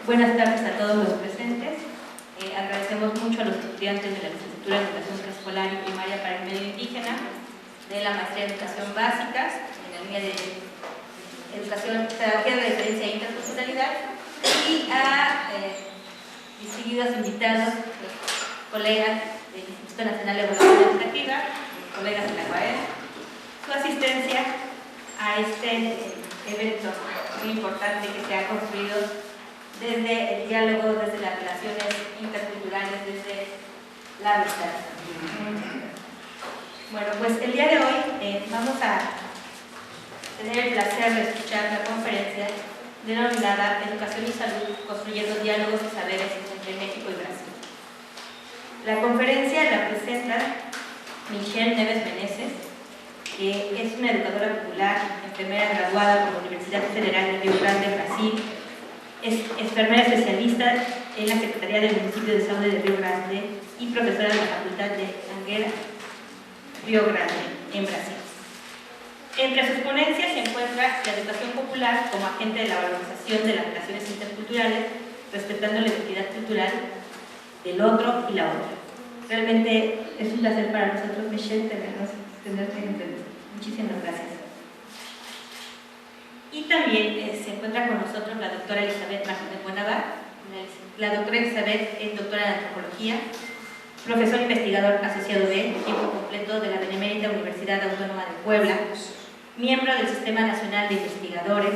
Buenas tardes a todos los presentes. Agradecemos mucho a los estudiantes de la licenciatura de Educación Preescolar y Primaria para el Medio Indígena, de la Maestría de Educación Básica, en la línea de Educación, Pedagogía de Diferencia e Interculturalidad, y a distinguidos invitados, los colegas del Instituto Nacional de Evaluación Educativa, colegas de la UAE, su asistencia a este evento muy importante que se ha construido desde el diálogo, desde las relaciones interculturales, desde la amistad. Bueno, pues el día de hoy vamos a tener el placer de escuchar la conferencia denominada Educación y Salud, construyendo diálogos y saberes entre México y Brasil. La conferencia la presenta Michelle Neves Meneses, que es una educadora popular, enfermera graduada por la Universidad Federal de Río Grande, Brasil. Es enfermera especialista en la Secretaría del Municipio de Saúde de Río Grande y profesora de la Facultad de Anguera, Río Grande, en Brasil. Entre sus ponencias se encuentra la educación popular como agente de la valorización de las relaciones interculturales, respetando la identidad cultural del otro y la otra. Realmente es un placer para nosotros, Michelle, tenerte en entrevista. Muchísimas gracias. Y también se encuentra con nosotros la doctora Elizabeth Martínez Buenavar. La doctora Elizabeth es doctora en antropología, profesor investigador asociado de tiempo completo de la Benemérita Universidad Autónoma de Puebla, miembro del Sistema Nacional de Investigadores,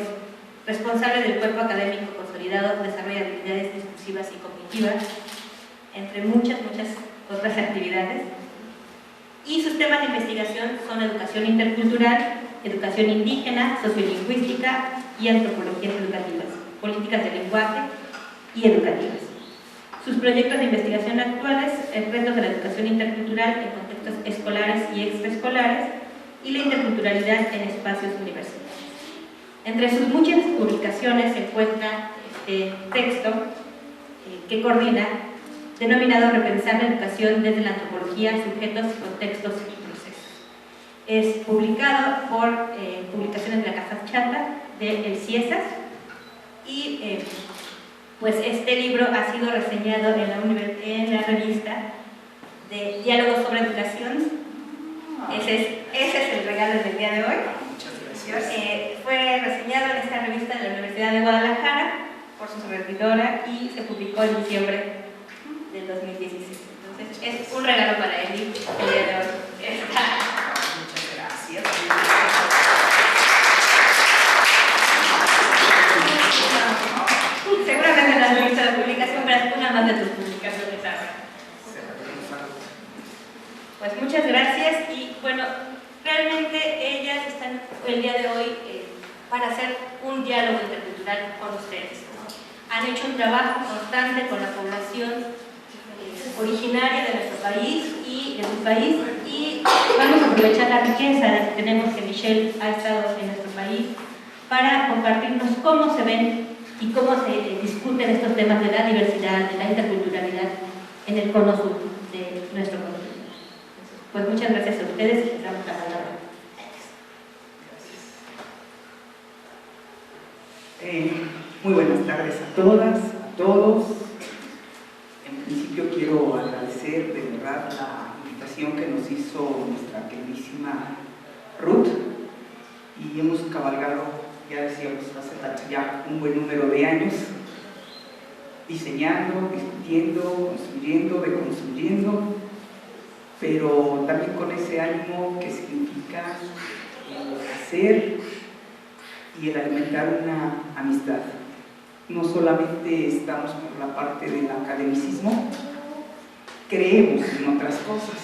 responsable del Cuerpo Académico Consolidado Desarrollo de Habilidades Discursivas y Cognitivas, entre muchas otras actividades. Y sus temas de investigación son educación intercultural, educación indígena, sociolingüística y antropologías educativas, políticas de lenguaje y educativas. Sus proyectos de investigación actuales, el reto de la educación intercultural en contextos escolares y extraescolares y la interculturalidad en espacios universitarios. Entre sus muchas publicaciones se encuentra este texto que coordina, denominado Repensar la educación desde la antropología, sujetos, contextos y procesos. Es publicado por Publicaciones de la Casa Chata, de El Ciesas, y pues este libro ha sido reseñado en la revista de Diálogos sobre Educación. Ese es el regalo del día de hoy. Muchas gracias. Fue reseñado en esta revista de la Universidad de Guadalajara por su servidora y se publicó en diciembre del 2016. Entonces es un regalo para Eli el día de hoy. Muchas gracias. Seguramente no has visto la publicación, pero es una más de tus publicaciones ahora. Pues muchas gracias y bueno, realmente ellas están el día de hoy para hacer un diálogo intercultural con ustedes, ¿no? Han hecho un trabajo constante con la población originaria de nuestro país y de su país, y vamos a aprovechar la riqueza que tenemos, que Michelle ha estado en nuestro país, para compartirnos cómo se ven y cómo se discuten estos temas de la diversidad, de la interculturalidad en el cono sur de nuestro continente. Pues muchas gracias a ustedes y les damos la palabra. Muy buenas tardes a todas, a todos. En principio quiero agradecer de verdad la invitación que nos hizo nuestra queridísima Ruth, y hemos cabalgado, ya decíamos, hace ya un buen número de años diseñando, discutiendo, construyendo, deconstruyendo, pero también con ese ánimo que significa el hacer y el alimentar una amistad. No solamente estamos por la parte del academicismo, creemos en otras cosas,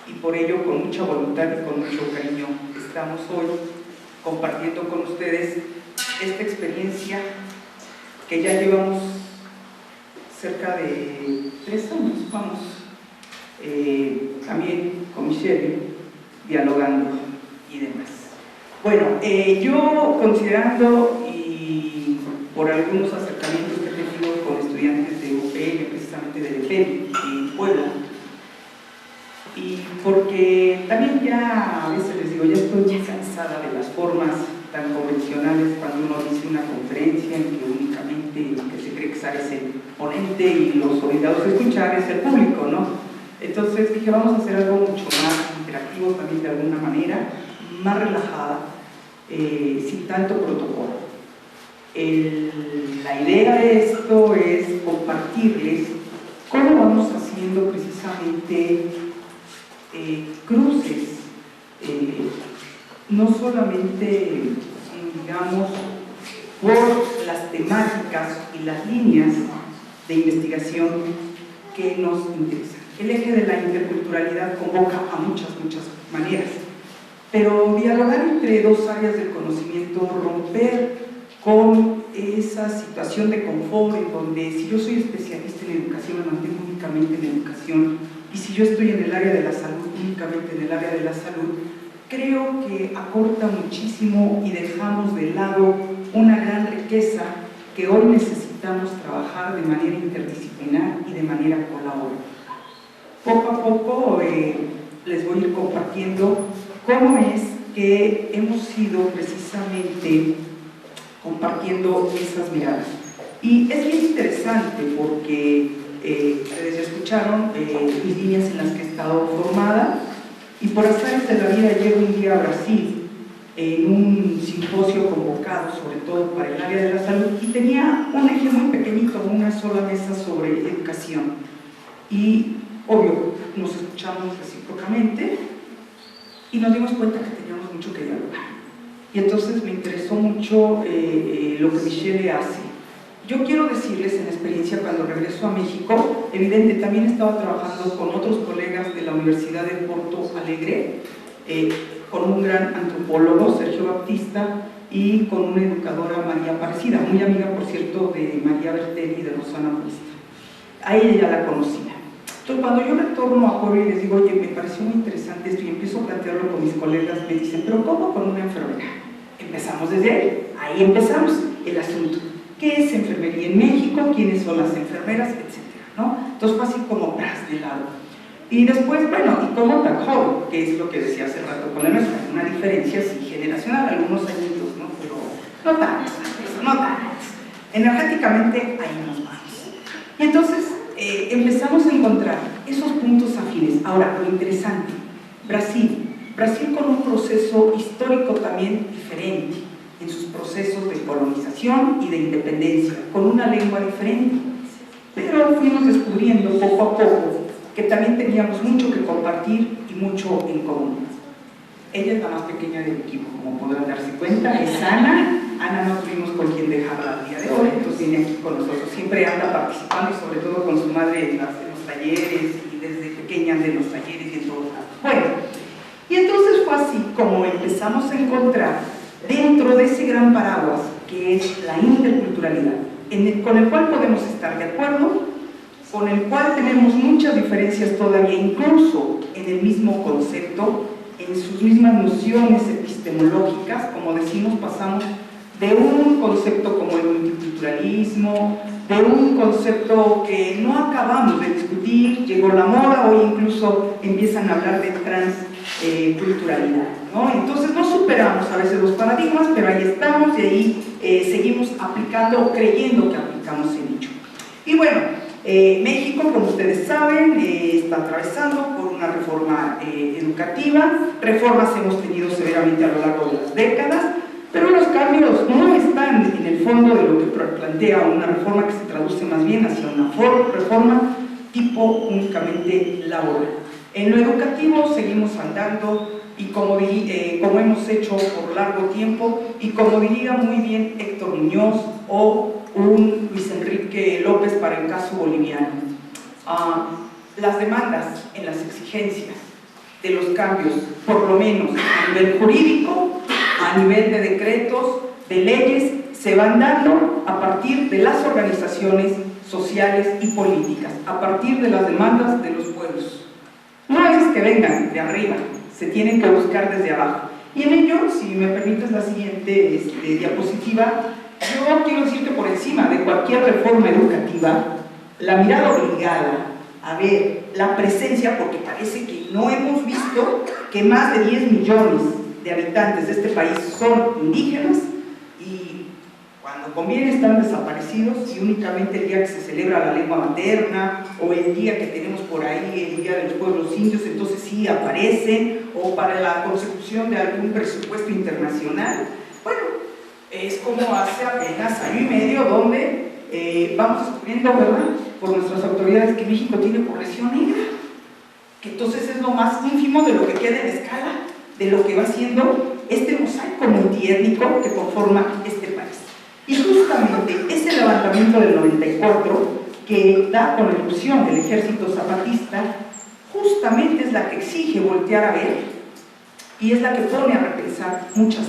y por ello con mucha voluntad y con mucho cariño estamos hoy compartiendo con ustedes esta experiencia que ya llevamos cerca de 3 años, vamos, también con Michelle, dialogando y demás. Bueno, yo considerando y por algunos acercamientos que he tenido con estudiantes de UPL, precisamente del EPEL, en Puebla, y porque también ya a veces les digo, ya estoy ya cansada de las formas tan convencionales cuando uno dice una conferencia en que únicamente que se cree que César es el ponente y los obligados a escuchar es el público, ¿no? Entonces dije, vamos a hacer algo mucho más interactivo también de alguna manera, más relajada, sin tanto protocolo. La idea de esto es compartirles cómo vamos haciendo precisamente cruces, no solamente, digamos, por las temáticas y las líneas de investigación que nos interesan. El eje de la interculturalidad convoca a muchas maneras, pero dialogar entre dos áreas del conocimiento, romper con esa situación de confort en donde si yo soy especialista en educación, me mantengo únicamente en educación, y si yo estoy en el área de la salud, únicamente en el área de la salud, creo que acorta muchísimo y dejamos de lado una gran riqueza que hoy necesitamos trabajar de manera interdisciplinar y de manera colaborativa. Poco a poco les voy a ir compartiendo cómo es que hemos ido precisamente compartiendo esas miradas. Y es bien interesante porque ustedes ya escucharon mis líneas en las que he estado formada, y por azares de la vida llego un día a Brasil en un simposio convocado sobre todo para el área de la salud, y tenía un eje muy pequeñito, una sola mesa sobre educación, y obvio nos escuchamos recíprocamente y nos dimos cuenta que teníamos mucho que dialogar. Y entonces me interesó mucho lo que Michele hace. Yo quiero decirles, en experiencia, cuando regreso a México, evidente, también estaba trabajando con otros colegas de la Universidad de Porto Alegre, con un gran antropólogo, Sergio Baptista, y con una educadora, María Aparecida, muy amiga, por cierto, de María Bertelli y de Rosana Puesta. A ella ya la conocía. Entonces, cuando yo retorno a Puebla y les digo, oye, me pareció muy interesante esto, y empiezo a plantearlo con mis colegas, me dicen, ¿pero cómo con una enfermera? Empezamos desde ahí empezamos el asunto. ¿Qué es enfermería en México? ¿Quiénes son las enfermeras? Etcétera, ¿no? Entonces fue así como tras de lado. Y después, bueno, ¿y cómo tan joven? Que es lo que decía hace rato con la nuestra, una diferencia sí generacional, algunos añitos, ¿no? Pero no tantos, no tantos. Energéticamente ahí nos vamos. Y entonces empezamos a encontrar esos puntos afines. Ahora, lo interesante, Brasil con un proceso histórico también diferente en sus procesos de colonización y de independencia, con una lengua diferente, pero fuimos descubriendo poco a poco que también teníamos mucho que compartir y mucho en común. Ella es la más pequeña del equipo, como podrán darse cuenta, es Ana. Ana no tuvimos con quien dejarla al día de hoy, entonces viene aquí con nosotros, siempre anda participando y sobre todo con su madre en los talleres, y desde pequeña anda en los talleres y en todos lados. Bueno, y entonces fue así como empezamos a encontrar dentro de ese gran paraguas que es la interculturalidad, con el cual podemos estar de acuerdo, con el cual tenemos muchas diferencias todavía, incluso en el mismo concepto, en sus mismas nociones epistemológicas. Como decimos, pasamos de un concepto como el multiculturalismo, de un concepto que no acabamos de discutir, llegó la moda, hoy incluso empiezan a hablar de transculturalidad, ¿no? Entonces no superamos a veces los paradigmas, pero ahí estamos y ahí seguimos aplicando, creyendo que aplicamos el dicho. Y bueno, México, como ustedes saben, está atravesando por una reforma educativa. Reformas hemos tenido severamente a lo largo de las décadas, pero los cambios no están en el fondo de lo que plantea una reforma, que se traduce más bien hacia una reforma tipo únicamente laboral. En lo educativo seguimos andando, y como hemos hecho por largo tiempo, y como diría muy bien Héctor Muñoz o un Luis Enrique López para el caso boliviano, las demandas en las exigencias de los cambios, por lo menos a nivel jurídico, a nivel de decretos, de leyes, se van dando a partir de las organizaciones sociales y políticas, a partir de las demandas de los pueblos. No es que vengan de arriba, se tienen que buscar desde abajo. Y en ello, si me permites la siguiente diapositiva, yo quiero decir que por encima de cualquier reforma educativa, la mirada obligada a ver la presencia, porque parece que no hemos visto que más de 10 millones de habitantes de este país son indígenas, y Cuando conviene están desaparecidos y únicamente el día que se celebra la lengua materna o el día que tenemos por ahí, el Día de los Pueblos Indios, entonces sí aparecen, o para la consecución de algún presupuesto internacional. Bueno, es como hace apenas año y medio donde vamos descubriendo, ¿verdad?, por nuestras autoridades que México tiene población negra, que entonces es lo más ínfimo de lo que queda en escala de lo que va siendo este mosaico multiétnico que conforma este país. Y justamente ese levantamiento del 94 que da con la irrupción del ejército zapatista, justamente es la que exige voltear a ver y es la que pone a repensar muchas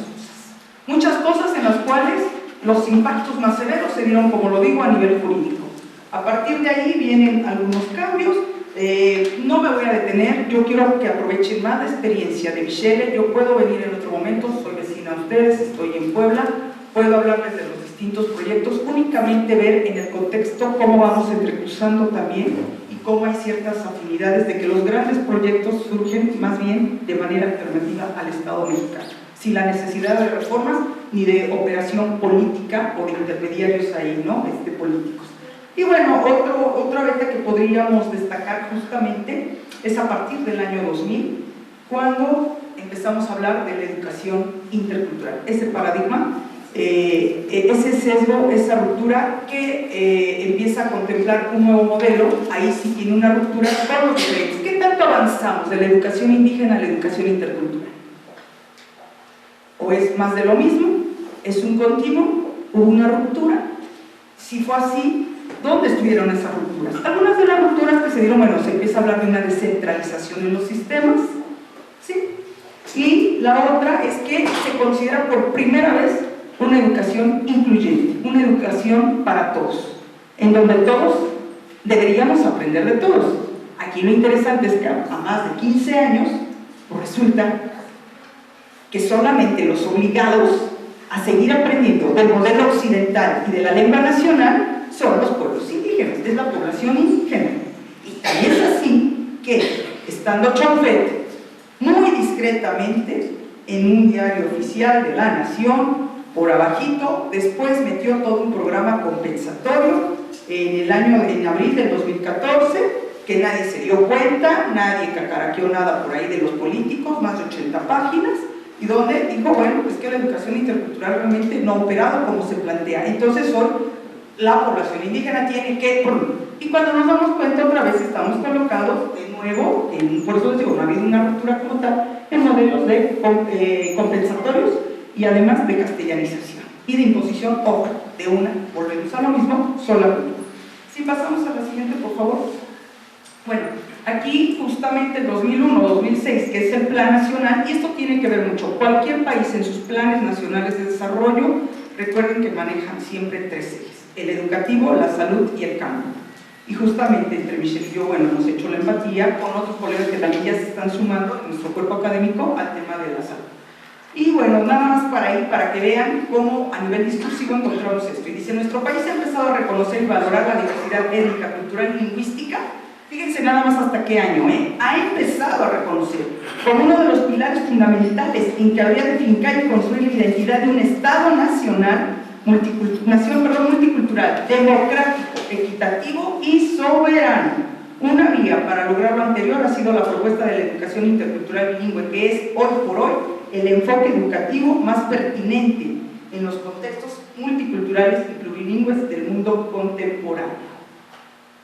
cosas en las cuales los impactos más severos se dieron, como lo digo, a nivel jurídico. A partir de ahí vienen algunos cambios. No me voy a detener, yo quiero que aprovechen más la experiencia de Michelle. Yo puedo venir en otro momento, soy vecina de ustedes, estoy en Puebla, puedo hablarles de los distintos proyectos, únicamente ver en el contexto cómo vamos entrecruzando también y cómo hay ciertas afinidades de que los grandes proyectos surgen más bien de manera alternativa al Estado mexicano, sin la necesidad de reformas ni de operación política o de intermediarios ahí, ¿no?, políticos. Y bueno, otra veta que podríamos destacar justamente es a partir del año 2000, cuando empezamos a hablar de la educación intercultural, ese paradigma, ese sesgo, esa ruptura que empieza a contemplar un nuevo modelo. Ahí sí tiene una ruptura con los diferentes. ¿Qué tanto avanzamos de la educación indígena a la educación intercultural? ¿O es más de lo mismo? ¿Es un continuo? ¿Hubo una ruptura? Si fue así, ¿dónde estuvieron esas rupturas? Algunas de las rupturas que se dieron, bueno, se empieza a hablar de una descentralización en los sistemas, ¿sí? Y la otra es que se considera por primera vez una educación incluyente, una educación para todos, en donde todos deberíamos aprender de todos. Aquí lo interesante es que a más de 15 años, pues resulta que solamente los obligados a seguir aprendiendo del modelo occidental y de la lengua nacional son los pueblos indígenas, es la población indígena. Y también es así que, estando Chaufet muy discretamente en un diario oficial de la Nación, por abajito, después metió todo un programa compensatorio en abril del 2014, que nadie se dio cuenta, nadie cacaraqueó nada por ahí de los políticos, más de 80 páginas, y donde dijo, bueno, pues que la educación intercultural realmente no ha operado como se plantea. Entonces hoy la población indígena tiene que... Y cuando nos damos cuenta, otra vez estamos colocados de nuevo, por eso les digo, no ha habido una ruptura como tal, en modelos de compensatorios y además de castellanización y de imposición, ojo, de una, volvemos a lo mismo, sola cultura. Si pasamos a la siguiente, por favor. Bueno, aquí justamente 2001-2006, que es el Plan Nacional, y esto tiene que ver mucho. Cualquier país en sus planes nacionales de desarrollo, recuerden que manejan siempre tres ejes: el educativo, la salud y el campo. Y justamente entre Michelle y yo, bueno, hemos hecho la empatía con otros colegas que también ya se están sumando en nuestro cuerpo académico al tema de la salud. Y bueno, nada más para que vean cómo a nivel discursivo encontramos esto. Y dice, nuestro país ha empezado a reconocer y valorar la diversidad étnica, cultural y lingüística. Fíjense nada más hasta qué año, ha empezado a reconocer como uno de los pilares fundamentales en que habría de fincar y construir la identidad de un Estado nacional, multicultural, democrático, equitativo y soberano. Una vía para lograr lo anterior ha sido la propuesta de la educación intercultural bilingüe, que es hoy por hoy el enfoque educativo más pertinente en los contextos multiculturales y plurilingües del mundo contemporáneo.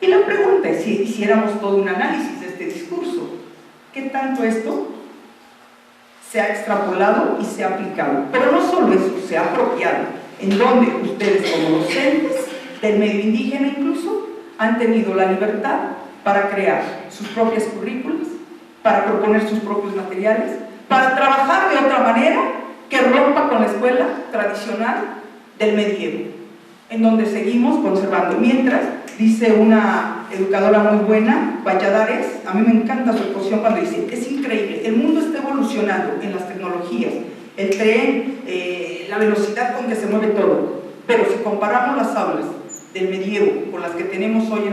Y la pregunta es, si hiciéramos todo un análisis de este discurso, ¿qué tanto esto se ha extrapolado y se ha aplicado? Pero no solo eso, se ha apropiado, en donde ustedes como docentes del medio indígena incluso han tenido la libertad para crear sus propias currículas, para proponer sus propios materiales, para trabajar de otra manera que rompa con la escuela tradicional del medievo, en donde seguimos conservando. Mientras, dice una educadora muy buena, Valladares, a mí me encanta su exposición cuando dice, es increíble, el mundo está evolucionando en las tecnologías, el tren, la velocidad con que se mueve todo, pero si comparamos las aulas del medievo con las que tenemos hoy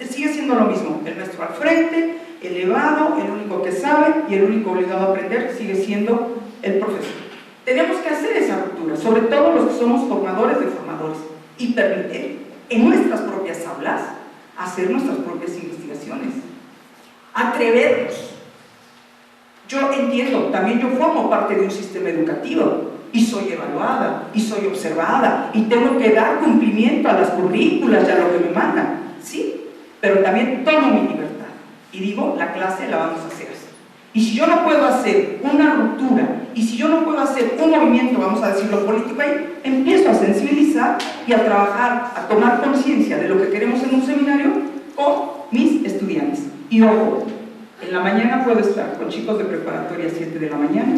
sigue siendo lo mismo, el maestro al frente, elevado, el único que sabe y el único obligado a aprender sigue siendo el profesor. Tenemos que hacer esa ruptura, sobre todo los que somos formadores de formadores, y permitir en nuestras propias aulas hacer nuestras propias investigaciones. Atrevernos. Yo entiendo, también yo formo parte de un sistema educativo y soy evaluada, y soy observada, y tengo que dar cumplimiento a las currículas y a lo que me mandan, sí, pero también tomo mi libertad y digo, la clase la vamos a hacer así. Y si yo no puedo hacer una ruptura, y si yo no puedo hacer un movimiento, vamos a decirlo político ahí, empiezo a sensibilizar y a trabajar, a tomar conciencia de lo que queremos en un seminario con mis estudiantes. Y ojo, en la mañana puedo estar con chicos de preparatoria a 7 de la mañana,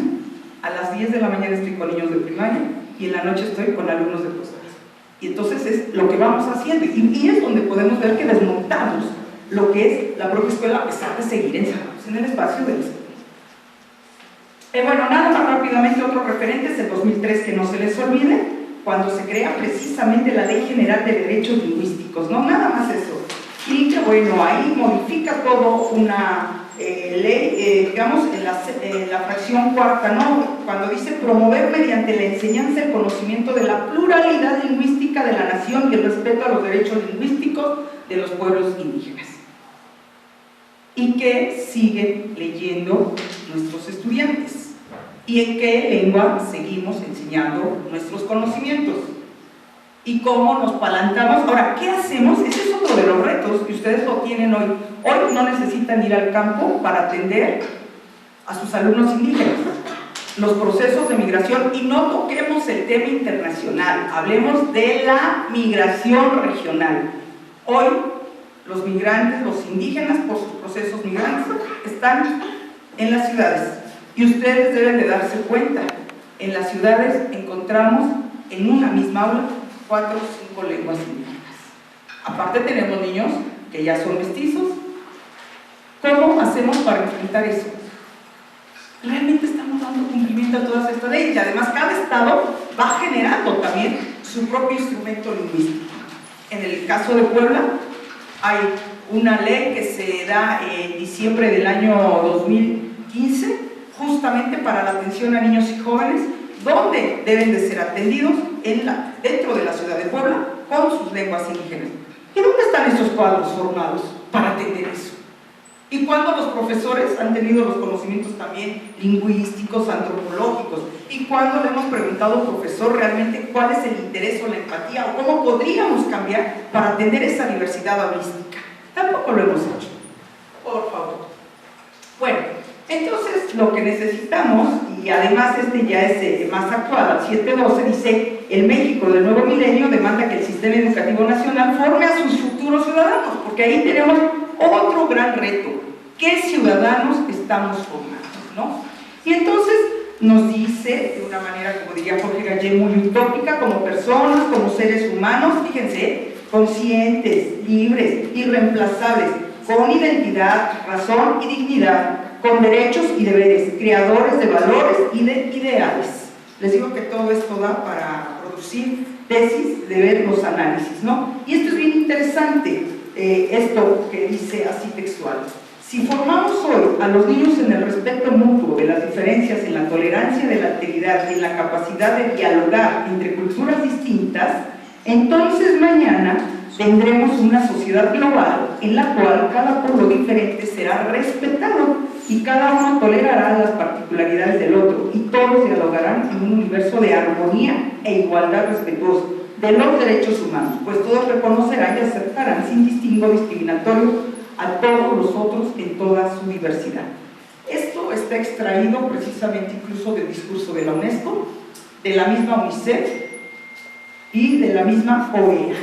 a las 10 de la mañana estoy con niños de primaria y en la noche estoy con alumnos de posgrado. Y entonces es lo que vamos haciendo y es donde podemos ver que desmontamos lo que es la propia escuela a pesar de seguir encerrados en el espacio de la escuela. Bueno, nada más rápidamente otros referentes, el 2003 que no se les olvide, cuando se crea precisamente la Ley General de Derechos Lingüísticos, no nada más eso. Y que bueno, ahí modifica todo una ley, digamos, en la fracción cuarta, ¿no? Cuando dice promover mediante la enseñanza el conocimiento de la pluralidad lingüística de la nación y el respeto a los derechos lingüísticos de los pueblos indígenas. Y que siguen leyendo nuestros estudiantes. Y en qué lengua seguimos enseñando nuestros conocimientos. Y cómo nos palancamos. Ahora, ¿qué hacemos? Ese es otro de los retos que ustedes lo tienen hoy. Hoy no necesitan ir al campo para atender a sus alumnos indígenas. Los procesos de migración, y no toquemos el tema internacional, hablemos de la migración regional. Hoy, los migrantes, los indígenas, por sus procesos migrantes, están en las ciudades. Y ustedes deben de darse cuenta, en las ciudades encontramos en una misma aula 4 o 5 lenguas indígenas. Aparte tenemos niños que ya son mestizos. ¿Cómo hacemos para enfrentar eso? Realmente estamos dando cumplimiento a todas estas leyes y además cada estado va generando también su propio instrumento lingüístico. En el caso de Puebla hay una ley que se da en diciembre del año 2015 justamente para la atención a niños y jóvenes donde deben de ser atendidos dentro de la ciudad de Puebla con sus lenguas indígenas. ¿Y dónde están esos cuadros formados para atender eso? ¿Y cuándo los profesores han tenido los conocimientos también lingüísticos, antropológicos? ¿Y cuándo le hemos preguntado, profesor, realmente cuál es el interés o la empatía o cómo podríamos cambiar para atender esa diversidad holística? Tampoco lo hemos hecho. Por favor. Bueno, entonces lo que necesitamos, y además este ya es más actual, al 712, dice: el México del nuevo milenio demanda que el sistema educativo nacional forme a sus futuros ciudadanos, porque ahí tenemos otro gran reto. ¿Qué ciudadanos estamos formando, no? Y entonces nos dice, de una manera, como diría Jorge Gallé, muy utópica, como personas, como seres humanos, fíjense, conscientes, libres, irreemplazables, con identidad, razón y dignidad, con derechos y deberes, creadores de valores y de ideales. Les digo que todo esto da para producir tesis, de ver los análisis, ¿no? Y esto es bien interesante, esto que dice así textual: si formamos hoy a los niños en el respeto mutuo de las diferencias, en la tolerancia de la alteridad y en la capacidad de dialogar entre culturas distintas, entonces mañana tendremos una sociedad global en la cual cada pueblo diferente será respetado y cada uno tolerará las particularidades del otro y todos dialogarán en un universo de armonía e igualdad respetuosa de los derechos humanos, pues todos reconocerán y aceptarán sin distingo discriminatorio a todos los otros en toda su diversidad. Esto está extraído precisamente incluso del discurso de la UNESCO, de la misma UNICEF y de la misma OEA,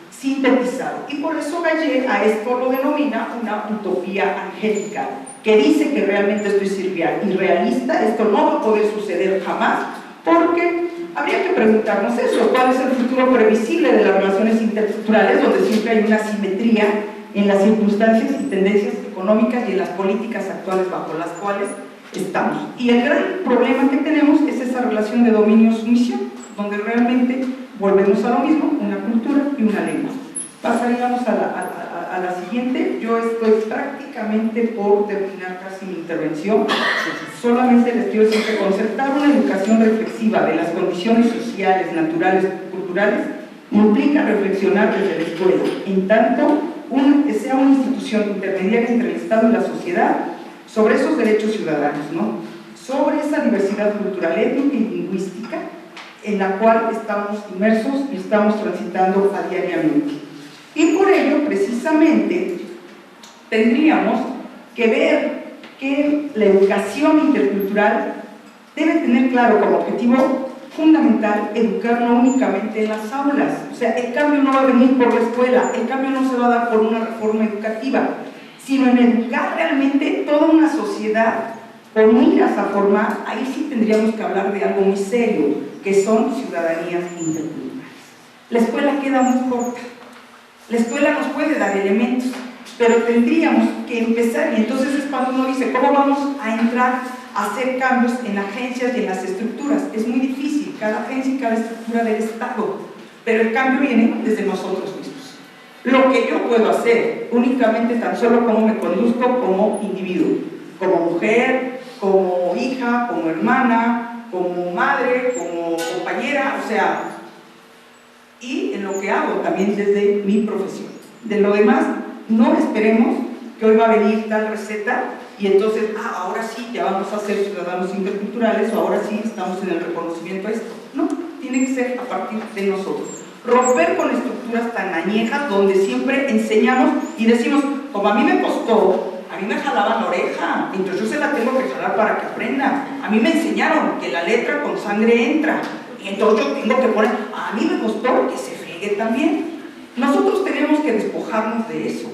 sintetizado. Y por eso Gallé a esto lo denomina una utopía angélica, que dice que realmente esto es irrealista, esto no va a poder suceder jamás, porque habría que preguntarnos eso: ¿cuál es el futuro previsible de las relaciones interculturales, donde siempre hay una simetría en las circunstancias y tendencias económicas y en las políticas actuales bajo las cuales estamos? Y el gran problema que tenemos es esa relación de dominio-sumisión, donde realmente volvemos a lo mismo, una cultura y una lengua. Pasaríamos a la siguiente. Yo estoy prácticamente por terminar casi mi intervención. solamente les quiero decir que concertar una educación reflexiva de las condiciones sociales, naturales, culturales, implica reflexionar desde la escuela, en tanto sea una institución intermediaria entre el Estado y la sociedad sobre esos derechos ciudadanos, ¿no? Sobre esa diversidad cultural, étnica y lingüística en la cual estamos inmersos y estamos transitando diariamente. Y por ello, precisamente, tendríamos que ver que la educación intercultural debe tener claro como objetivo fundamental educar no únicamente en las aulas. O sea, el cambio no va a venir por la escuela, el cambio no se va a dar por una reforma educativa, sino en educar realmente toda una sociedad con miras a formar. Ahí sí tendríamos que hablar de algo muy serio, que son ciudadanías interculturales. La escuela queda muy corta, la escuela nos puede dar elementos, pero tendríamos que empezar, y entonces es cuando uno dice, ¿cómo vamos a entrar a hacer cambios en agencias y en las estructuras? Es muy difícil, cada agencia y cada estructura del Estado, pero el cambio viene desde nosotros mismos. Lo que yo puedo hacer, únicamente tan solo como me conduzco como individuo, como mujer, como hija, como hermana, como madre, como compañera, o sea, y en lo que hago también desde mi profesión. De lo demás, no esperemos que hoy va a venir tal receta y entonces, ahora sí, ya vamos a ser ciudadanos interculturales o ahora sí estamos en el reconocimiento a esto. No, tiene que ser a partir de nosotros. Romper con estructuras tan añejas donde siempre enseñamos y decimos, como a mí me costó, a mí me jalaban la oreja, entonces yo se la tengo que jalar para que aprenda. A mí me enseñaron que la letra con sangre entra, y entonces yo tengo que poner, a mí me costó que se friegue también. Nosotros tenemos que despojarnos de eso.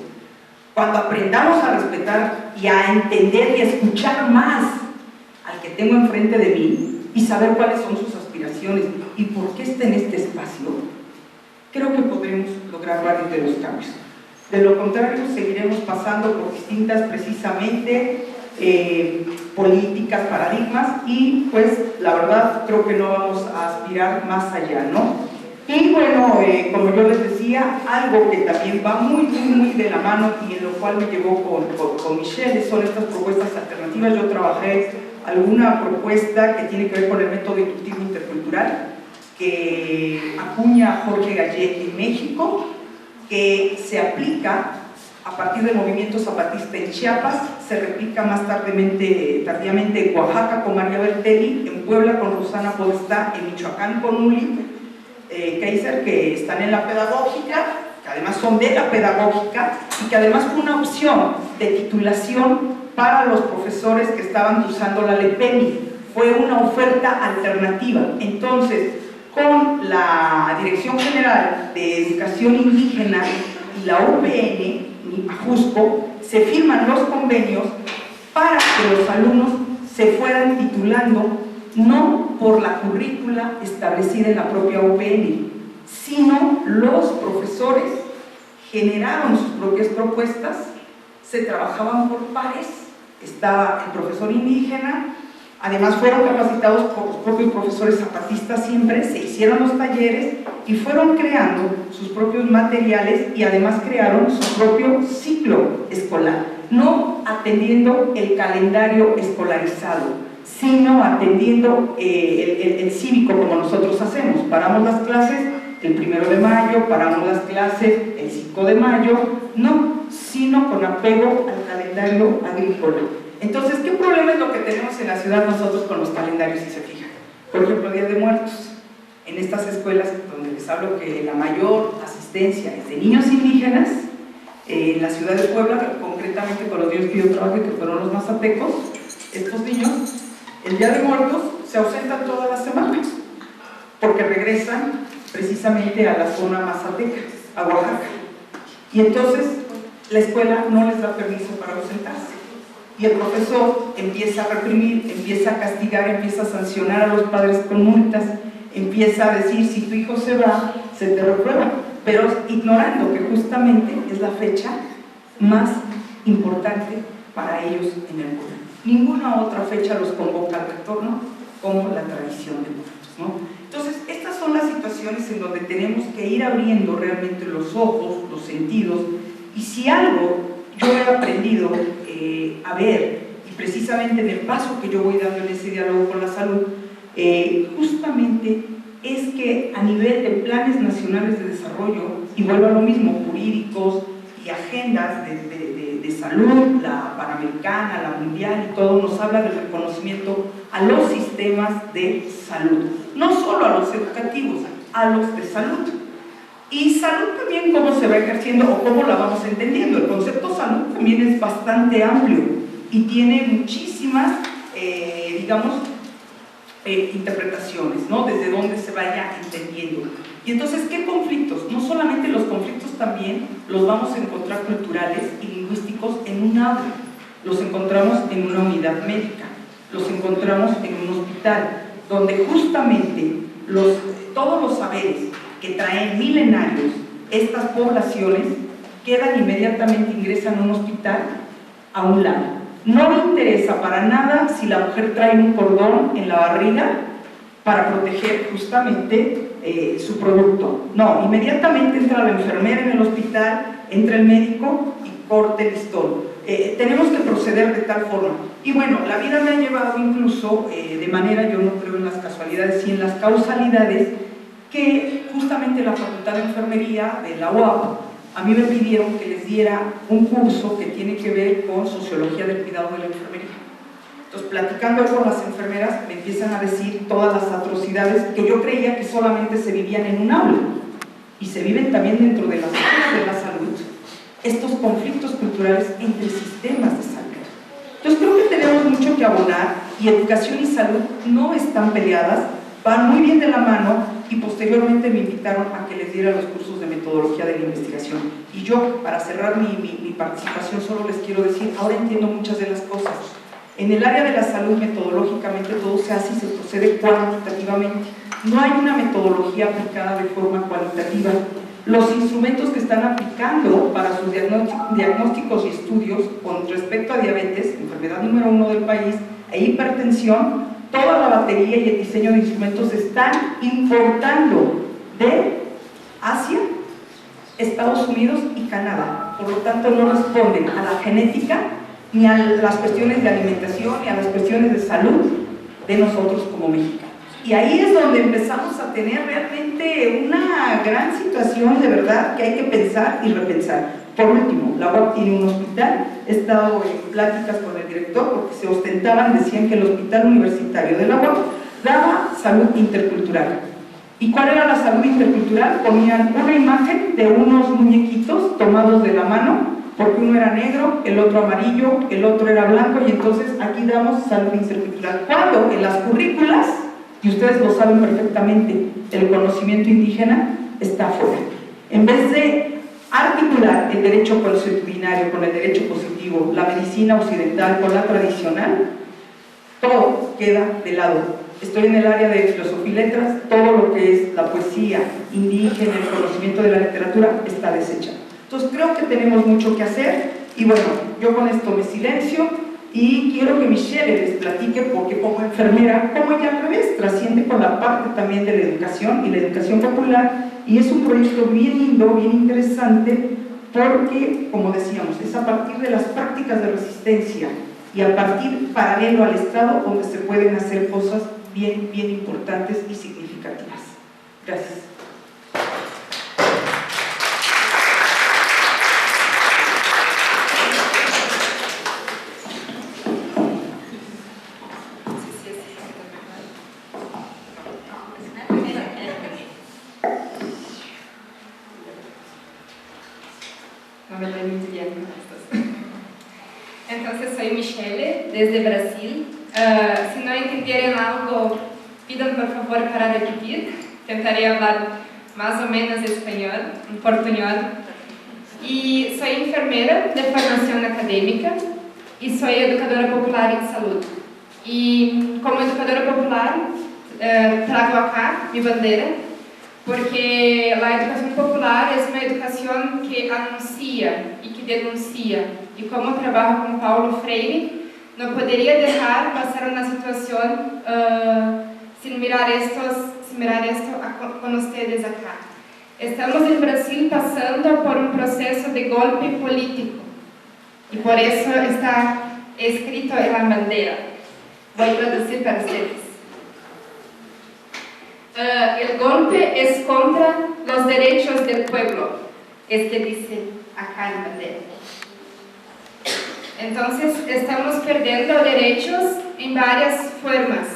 Cuando aprendamos a respetar y a entender y a escuchar más al que tengo enfrente de mí y saber cuáles son sus aspiraciones y por qué está en este espacio, creo que podremos lograr varios de los cambios. De lo contrario, seguiremos pasando por distintas, precisamente, políticas, paradigmas, y pues la verdad creo que no vamos a aspirar más allá, ¿no? Y bueno, como yo les decía, algo que también va muy de la mano y en lo cual me llevó con Michelle son estas propuestas alternativas. Yo trabajé alguna propuesta que tiene que ver con el método inductivo intercultural que acuña Jorge Gallet en México, que se aplica a partir del movimiento zapatista en Chiapas, se replica más tardíamente en Oaxaca con María Bertelli, en Puebla con Rosana Podestá, en Michoacán con Uli Kaiser, que están en la pedagógica, que además son de la pedagógica y que además fue una opción de titulación para los profesores que estaban usando la LEPENI, fue una oferta alternativa. Entonces, con la Dirección General de Educación Indígena y la UPN, Ajusco, se firman los convenios para que los alumnos se fueran titulando no por la currícula establecida en la propia UPN, sino los profesores generaron sus propias propuestas, se trabajaban por pares, estaba el profesor indígena, además fueron capacitados por los propios profesores zapatistas siempre, se hicieron los talleres y fueron creando sus propios materiales y además crearon su propio ciclo escolar, no atendiendo el calendario escolarizado, sino atendiendo el cívico como nosotros hacemos. Paramos las clases el 1 de mayo, paramos las clases el 5 de mayo, no, sino con apego al calendario agrícola. Entonces, ¿qué problema es lo que tenemos en la ciudad nosotros con los calendarios, si se fijan? Por ejemplo, Día de Muertos. En estas escuelas donde les hablo que la mayor asistencia es de niños indígenas, en la ciudad de Puebla, concretamente con los niños que yo trabajé, que fueron los mazatecos, estos niños, el Día de Muertos se ausentan todas las semanas, porque regresan precisamente a la zona mazateca, a Oaxaca. Y entonces la escuela no les da permiso para ausentarse. Y el profesor empieza a reprimir, empieza a castigar, empieza a sancionar a los padres con multas, empieza a decir, si tu hijo se va, se te reprueba, pero ignorando que justamente es la fecha más importante para ellos en el mundo. Ninguna otra fecha los convoca al retorno como la tradición de muertos, ¿no? Entonces, estas son las situaciones en donde tenemos que ir abriendo realmente los ojos, los sentidos, y si algo yo he aprendido a ver y precisamente en el paso que yo voy dando en ese diálogo con la salud, justamente es que a nivel de planes nacionales de desarrollo, y vuelvo a lo mismo, jurídicos y agendas de salud, la panamericana, la mundial y todo, nos habla del reconocimiento a los sistemas de salud, no solo a los educativos, a los de salud. Y salud también, cómo se va ejerciendo o cómo la vamos entendiendo. El concepto salud también es bastante amplio y tiene muchísimas, digamos, interpretaciones, ¿no? Desde dónde se vaya entendiendo. Y entonces, ¿qué conflictos? No solamente los conflictos, también los vamos a encontrar culturales y lingüísticos en un aula. Los encontramos en una unidad médica, los encontramos en un hospital, donde justamente todos los saberes que traen milenarios estas poblaciones quedan inmediatamente, ingresan a un hospital a un lado. No me interesa para nada si la mujer trae un cordón en la barriga para proteger justamente su producto. No, inmediatamente entra la enfermera en el hospital, entra el médico y corte el listón. Tenemos que proceder de tal forma. Y bueno, la vida me ha llevado incluso, de manera, yo no creo en las casualidades, sino en las causalidades, que justamente la Facultad de Enfermería de la UAP, a mí me pidieron que les diera un curso que tiene que ver con sociología del cuidado de la enfermería. Entonces, platicando con las enfermeras, me empiezan a decir todas las atrocidades que yo creía que solamente se vivían en un aula, y se viven también dentro de las áreas de la salud, estos conflictos culturales entre sistemas de salud. Entonces, creo que tenemos mucho que abonar, y educación y salud no están peleadas, van muy bien de la mano, y posteriormente me invitaron a que les diera los cursos de metodología de la investigación. Y yo, para cerrar mi participación, solo les quiero decir, ahora entiendo muchas de las cosas. En el área de la salud, metodológicamente, todo se hace y se procede cuantitativamente. No hay una metodología aplicada de forma cualitativa. Los instrumentos que están aplicando para sus diagnósticos y estudios con respecto a diabetes, enfermedad número 1 del país, e hipertensión, toda la batería y el diseño de instrumentos se están importando de Asia, Estados Unidos y Canadá. Por lo tanto, no responden a la genética, ni a las cuestiones de alimentación, ni a las cuestiones de salud de nosotros como mexicanos. Y ahí es donde empezamos a tener realmente una gran situación de verdad que hay que pensar y repensar. Por último, la UAP tiene un hospital. He estado en pláticas con el director porque se ostentaban, decían que el hospital universitario de la UAP daba salud intercultural. ¿Y cuál era la salud intercultural? Ponían una imagen de unos muñequitos tomados de la mano, porque uno era negro, el otro amarillo, el otro era blanco, y entonces aquí damos salud intercultural. Cuando en las currículas, y ustedes lo saben perfectamente, el conocimiento indígena está afuera. En vez de articular el derecho consuetudinario con el derecho positivo, la medicina occidental con la tradicional, todo queda de lado. Estoy en el área de filosofía y letras, todo lo que es la poesía indígena, el conocimiento de la literatura está deshecha. Entonces creo que tenemos mucho que hacer, y bueno, yo con esto me silencio y quiero que Michelle les platique, porque como enfermera, como ella al revés, trasciende con la parte también de la educación y la educación popular, y es un proyecto bien lindo, bien interesante, porque, como decíamos, es a partir de las prácticas de resistencia y a partir paralelo al Estado donde se pueden hacer cosas bien, bien importantes y significativas. Gracias. Entonces, soy Michelle, desde Brasil. Si no entendieron algo, pidan por favor para repetir. Intentaré hablar más o menos español, en portuñol. Y soy enfermera de formación académica y soy educadora popular en salud. Y como educadora popular, trago acá mi bandera, porque la educación popular es una educación que anuncia y que denuncia. Y como trabajo con Paulo Freire, no podría dejar pasar una situación sin mirar esto con ustedes acá. Estamos en Brasil pasando por un proceso de golpe político, y por eso está escrito en la bandera. Voy a traducir para ustedes. El golpe es contra los derechos del pueblo, es que dice acá en la bandera. Entonces, estamos perdiendo derechos en varias formas,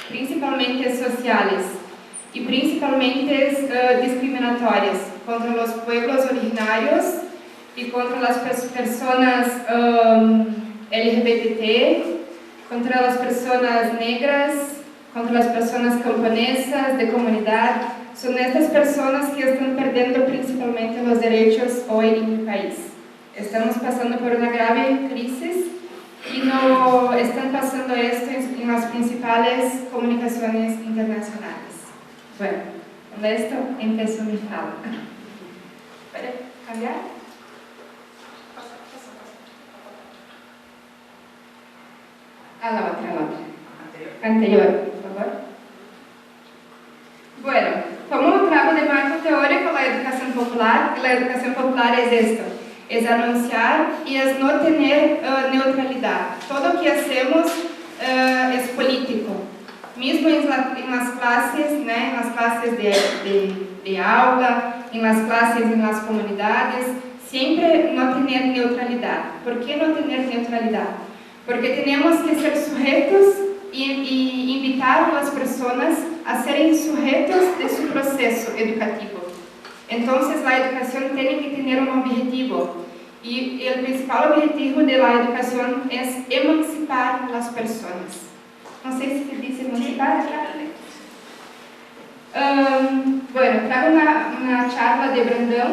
principalmente sociales y principalmente discriminatorias, contra los pueblos originarios y contra las personas LGBT, contra las personas negras, contra las personas camponesas, de comunidad. Son estas personas que están perdiendo principalmente los derechos hoy en mi país. Estamos pasando por una grave crisis y no están pasando esto en las principales comunicaciones internacionales. Bueno, con esto empiezo mi fala. ¿Puede cambiar? A la otra. Anterior, por favor. Bueno, como un trago de marco teórico, la educación popular es esto. Es anunciar y es no tener neutralidad. Todo lo que hacemos es político. Mismo en las clases, ¿no? En las clases de aula, en las clases en las comunidades, siempre no tener neutralidad. ¿Por qué no tener neutralidad? Porque tenemos que ser sujetos y invitar a las personas a serem sujetos de su proceso educativo. Entonces, la educación tiene que tener un objetivo, y el principal objetivo de la educación es emancipar a las personas. No sé si se dice emancipar. Bueno, traigo una charla de Brandão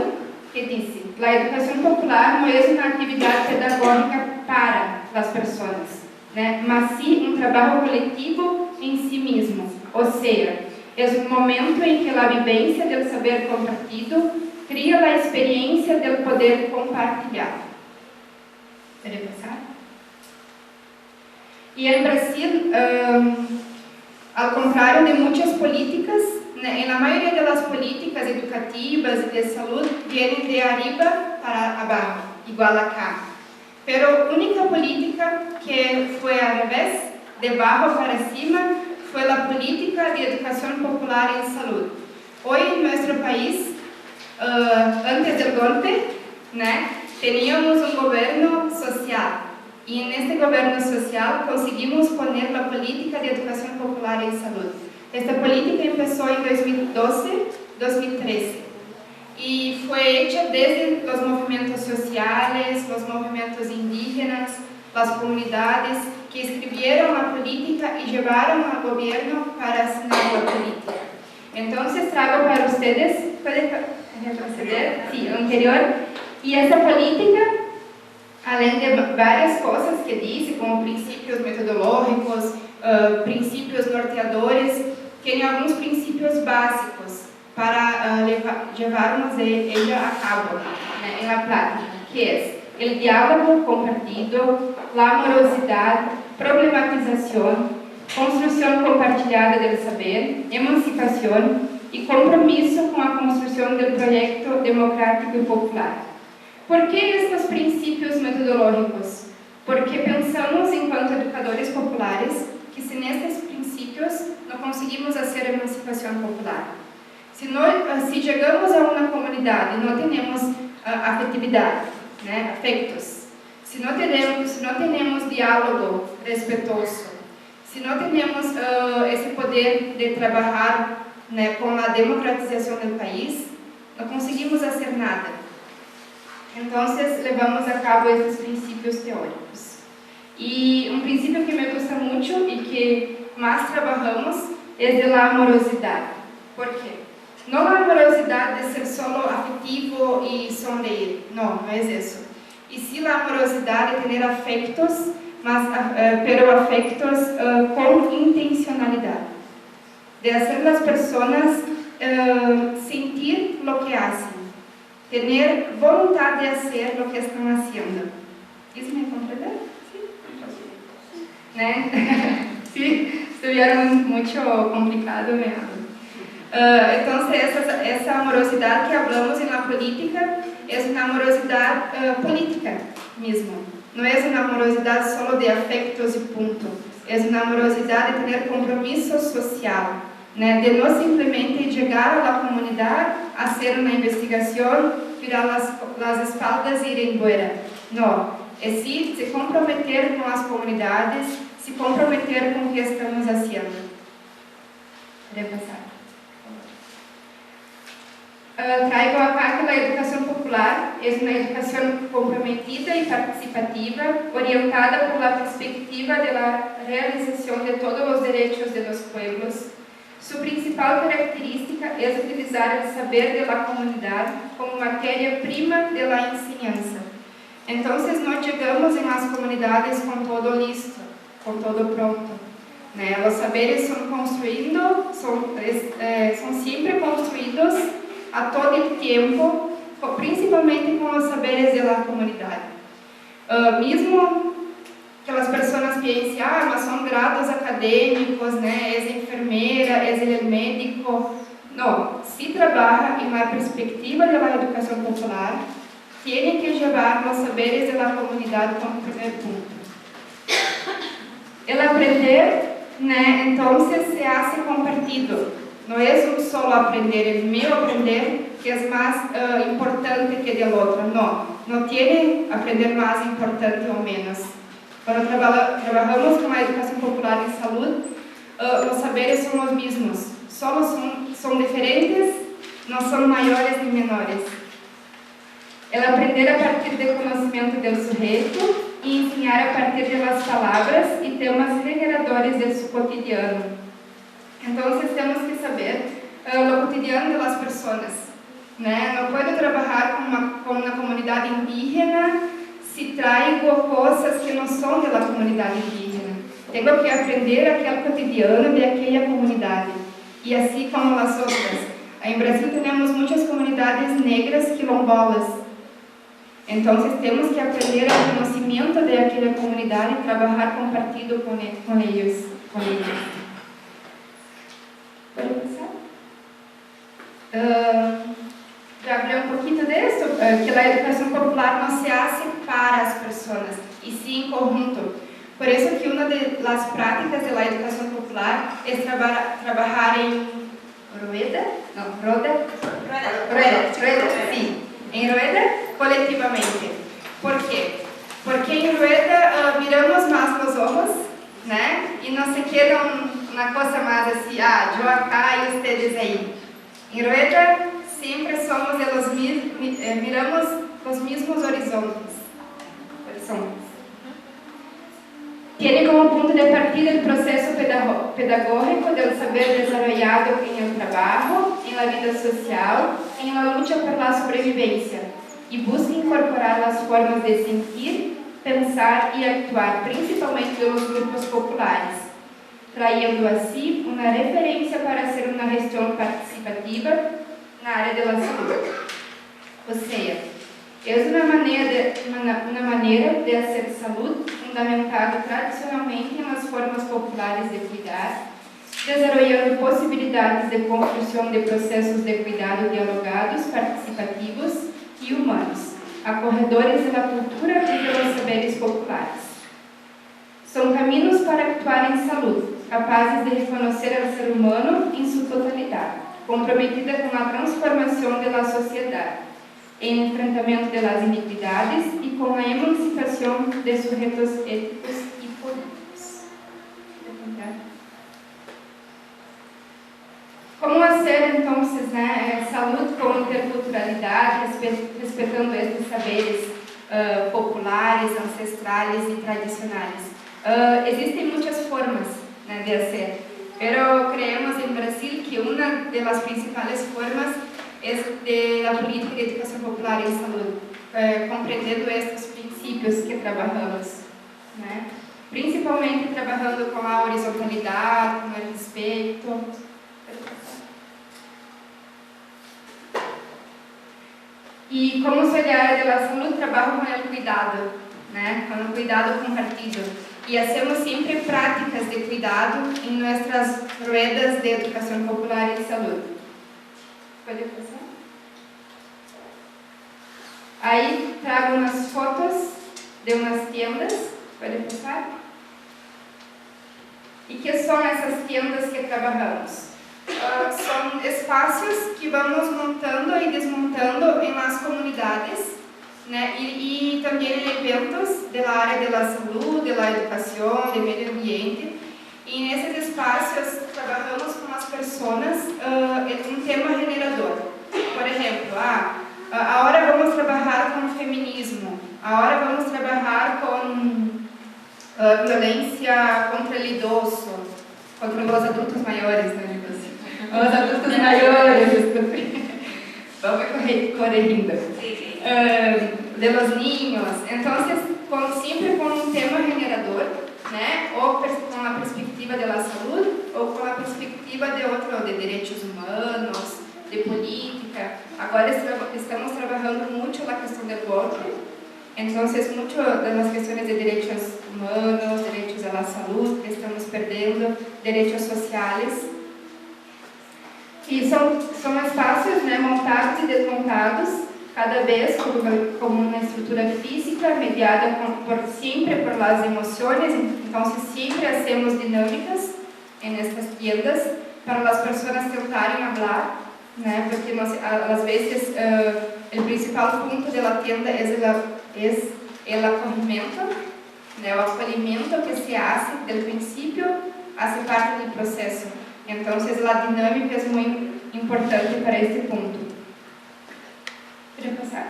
que dice: la educación popular no es una actividad pedagógica para las personas, ¿no? Mas sí un trabajo colectivo en sí mismo, o sea, es un momento en que la vivencia del saber compartido cría la experiencia del poder compartilhado. ¿Puede pasar? Y en Brasil, al contrario de muchas políticas, en la mayoría de las políticas educativas y de salud vienen de arriba para abajo, igual acá. Pero la única política que fue al revés, de abajo para cima, fue la política de educación popular en salud. Hoy en nuestro país, antes del golpe, ¿no? Teníamos un gobierno social, y en este gobierno social conseguimos poner la política de educación popular en salud. Esta política empezó en 2012-2013 y fue hecha desde los movimientos sociales, los movimientos indígenas, las comunidades que escribieron la política y llevaron al gobierno para asignar la política. Entonces traigo para ustedes, ¿puede retroceder? Sí, anterior. Y esa política, além de varias cosas que dice, como principios metodológicos, principios norteadores, tiene algunos principios básicos para llevarnos ella a cabo en la práctica, que es el diálogo compartido, la amorosidad, problematización, construcción compartilhada del saber, emancipación y compromiso con la construcción del proyecto democrático y popular. ¿Por qué estos principios metodológicos? Porque pensamos, enquanto educadores populares, que sin estos principios no conseguimos hacer emancipación popular. Si llegamos a una comunidad y no tenemos afectividad, ¿no? Afectos, si no tenemos diálogo respetuoso, si no tenemos ese poder de trabajar, ¿no? Con la democratización del país, no conseguimos hacer nada. Entonces, llevamos a cabo estos principios teóricos. Y un principio que me gusta mucho y que más trabajamos es de la amorosidad. ¿Por qué? No la amorosidad de ser solo afectivo y sonreír, no es eso. Y sí la amorosidad de tener afectos, pero afectos con intencionalidad. De hacer las personas sentir lo que hacen. Tener voluntad de hacer lo que están haciendo. ¿Eso me comprende? Sí. Sí, estuvieron mucho complicado. Entonces, esa amorosidad que hablamos en la política es una amorosidad política mismo. no es una amorosidad solo de afectos y punto, es una amorosidad de tener compromiso social, ¿no? De no simplemente llegar a la comunidad, hacer una investigación, virar las espaldas e ir embora. No, es sí se comprometer con las comunidades, se comprometer con lo que estamos haciendo. Voy a pasar. Traigo acá que la educación popular es una educación comprometida y participativa, orientada por la perspectiva de la realización de todos los derechos de los pueblos. Su principal característica es utilizar el saber de la comunidad como materia prima de la enseñanza. Entonces no llegamos en las comunidades con todo listo, con todo pronto. Los saberes son construidos, son siempre construidos a todo el tiempo, principalmente con los saberes de la comunidad. Mismo que las personas piensen, mas son grados académicos, es enfermera, es el médico. No, si trabaja en la perspectiva de la educación popular, tiene que llevar los saberes de la comunidad como primer punto. El aprender, entonces, se hace compartido. No es un solo aprender, el mío aprender que es más importante que del otro. No tiene aprender más importante o menos. Cuando trabajamos con la educación popular en salud, los saberes son los mismos, solo son diferentes, no son mayores ni menores. El aprender a partir del conocimiento del sujeto y enseñar a partir de las palabras y temas regeneradores de su cotidiano. Entonces tenemos que saber lo cotidiano de las personas. No puedo trabajar con una comunidad indígena si traigo cosas que no son de la comunidad indígena. Tengo que aprender aquel cotidiano de aquella comunidad. Y así como las otras. En Brasil tenemos muchas comunidades negras quilombolas. Entonces tenemos que aprender el conocimiento de aquella comunidad y trabajar compartido con ellos. ¿Puede pasar? Ya hablé un poquito de esto, que la educación popular no se hace para las personas, y sí en conjunto. Por eso que una de las prácticas de la educación popular es trabajar en rueda, sí, en rueda colectivamente. ¿Por qué? Porque en rueda miramos más los ojos, y no se queda una cosa más así, yo acá y ustedes ahí. En rueda siempre somos miramos los mismos horizontes. Tiene como punto de partida el proceso pedagógico del saber desarrollado en el trabajo, en la vida social, en la lucha por la sobrevivencia, y busca incorporar las formas de sentir, pensar y actuar, principalmente de los grupos populares, trayendo así una referencia para hacer una gestión participativa en la área de la salud. O sea, es una manera de hacer salud fundamentada tradicionalmente en las formas populares de cuidar, desarrollando posibilidades de construcción de procesos de cuidado dialogados, participativos y humanos, acogedores de la cultura y de los saberes populares. Son caminos para actuar en salud, capaces de reconocer al ser humano en su totalidad, comprometida con la transformación de la sociedad, en enfrentamento de las iniquidades y con la emancipación de sujetos éticos y políticos. ¿Cómo hacer entonces salud con interculturalidad, respetando estos saberes populares, ancestrales y tradicionales? Existen muchas formas de hacer, pero creemos en Brasil que una de las principales formas es de la política de educación popular en salud, comprendiendo estos principios que trabajamos, principalmente trabajando con la horizontalidad, con el respeto. Y como soy de área de la salud, trabajo con el cuidado, con el cuidado compartido. Y hacemos siempre prácticas de cuidado en nuestras ruedas de educación popular en salud. ¿Puede pasar? Ahí trago unas fotos de unas tiendas. ¿Puede pasar? ¿Y qué son esas tiendas que trabajamos? Son espacios que vamos montando y desmontando en las comunidades, né? Y también en eventos de la área de la salud, de la educación, de medio ambiente. Y en esos espacios trabajamos con las personas en un tema generador. Por ejemplo, ahora vamos a trabajar con feminismo, ahora vamos a trabajar con violencia contra el idoso, contra los adultos mayores, ¿no? Los adultos mayores, vamos corrigiendo. De los niños. Entonces, siempre con un tema generador, né? O con la perspectiva de la salud, o con la perspectiva de derechos humanos, de política. Ahora estamos trabajando mucho la cuestión del golpe. Entonces, mucho de las cuestiones de derechos humanos, derechos a la salud, estamos perdiendo, derechos sociales. Y son espacios, né, montados y desmontados, cada vez como una estructura física mediada siempre por las emociones. Entonces siempre hacemos dinámicas en estas tiendas para las personas tentarem hablar, né, porque a las veces el principal punto de la tienda es el acogimiento, né, el acolhimiento que se hace del principio, hace parte del proceso. Entonces la dinámica es muy importante para este punto. ¿Puede pasar?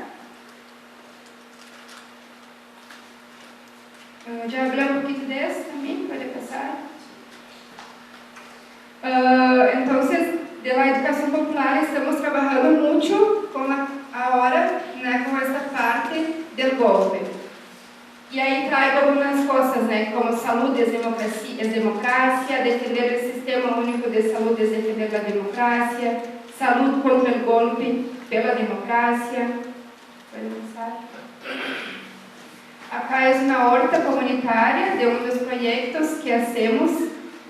Ya hablé un poquito de eso también, puede pasar. Entonces, de la educación popular estamos trabajando mucho ahora, né, con esta parte del golpe. Y ahí traigo algunas cosas, né, como salud es democracia, defender el sistema único de salud es defender la democracia, salud contra el golpe pela democracia. ¿Puede pasar? Acá es una horta comunitaria de uno de los proyectos que hacemos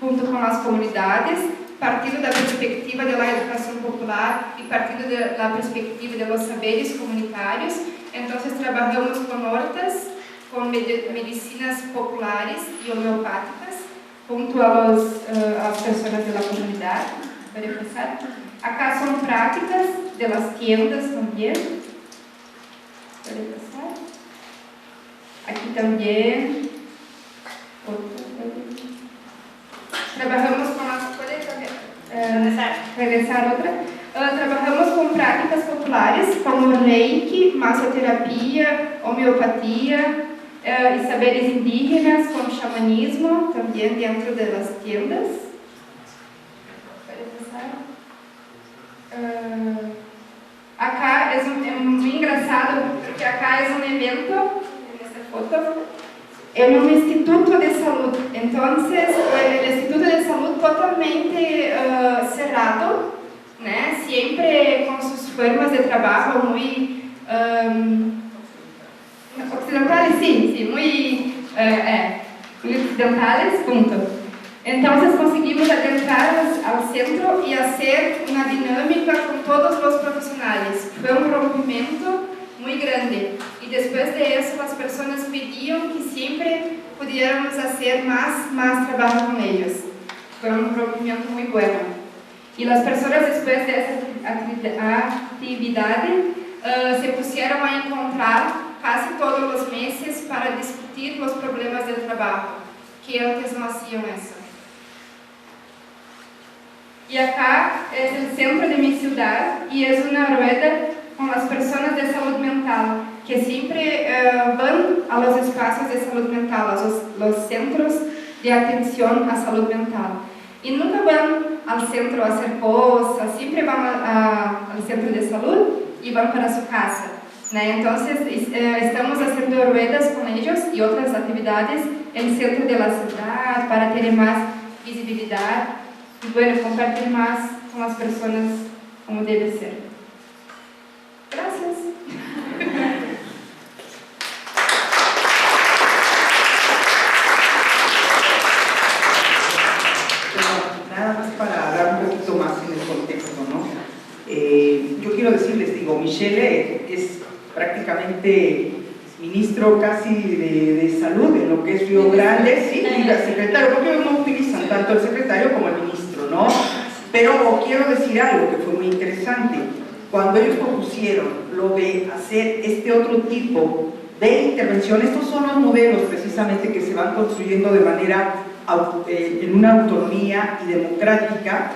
junto con las comunidades, partindo da perspectiva de la educación popular y partindo de la perspectiva de los saberes comunitarios. Entonces trabajamos con hortas, con medicinas populares y homeopáticas, junto a las personas de la comunidad. ¿Puede pasar? Acá son prácticas de las tiendas también. ¿Puede pasar? Aquí también. Trabajamos con las... ¿Puede regresar otra? Trabajamos con prácticas populares como reiki, masoterapia, homeopatía y saberes indígenas, con chamanismo, también dentro de las tiendas. ¿Puede pasar? Acá es muy engraçado, porque acá es un evento, en esta foto, en un instituto de salud. Entonces, el instituto de salud totalmente cerrado, né? Siempre con sus formas de trabajo muy occidentales, sí, muy occidentales, punto. Entonces conseguimos adentrar al centro y hacer una dinámica con todos los profesionales. Fue un rompimiento muy grande. Y después de eso las personas pedían que siempre pudiéramos hacer más trabajo con ellos. Fue un rompimiento muy bueno. Y las personas después de esa actividad se pusieron a encontrar casi todos los meses para discutir los problemas del trabajo, que antes no hacían eso. Y acá es el centro de mi ciudad y es una rueda con las personas de salud mental que siempre van a los espacios de salud mental, a los centros de atención a salud mental. Y nunca van al centro a hacer cosas, siempre van al centro de salud y van para su casa, ¿no? Entonces estamos haciendo ruedas con ellos y otras actividades en el centro de la ciudad para tener más visibilidad y bueno, compartir más con las personas como debe ser. Gracias. Nada más para hablar un poquito más en el contexto, ¿no? Yo quiero decirles, digo, Michelle es prácticamente ministro casi de salud en lo que es Río Grande, sí, diga secretario, porque no utilizan tanto el secretario como el ministro, ¿no? Pero quiero decir algo que fue muy interesante. Cuando ellos propusieron lo de hacer este otro tipo de intervención, estos son los modelos precisamente que se van construyendo de manera en una autonomía y democrática,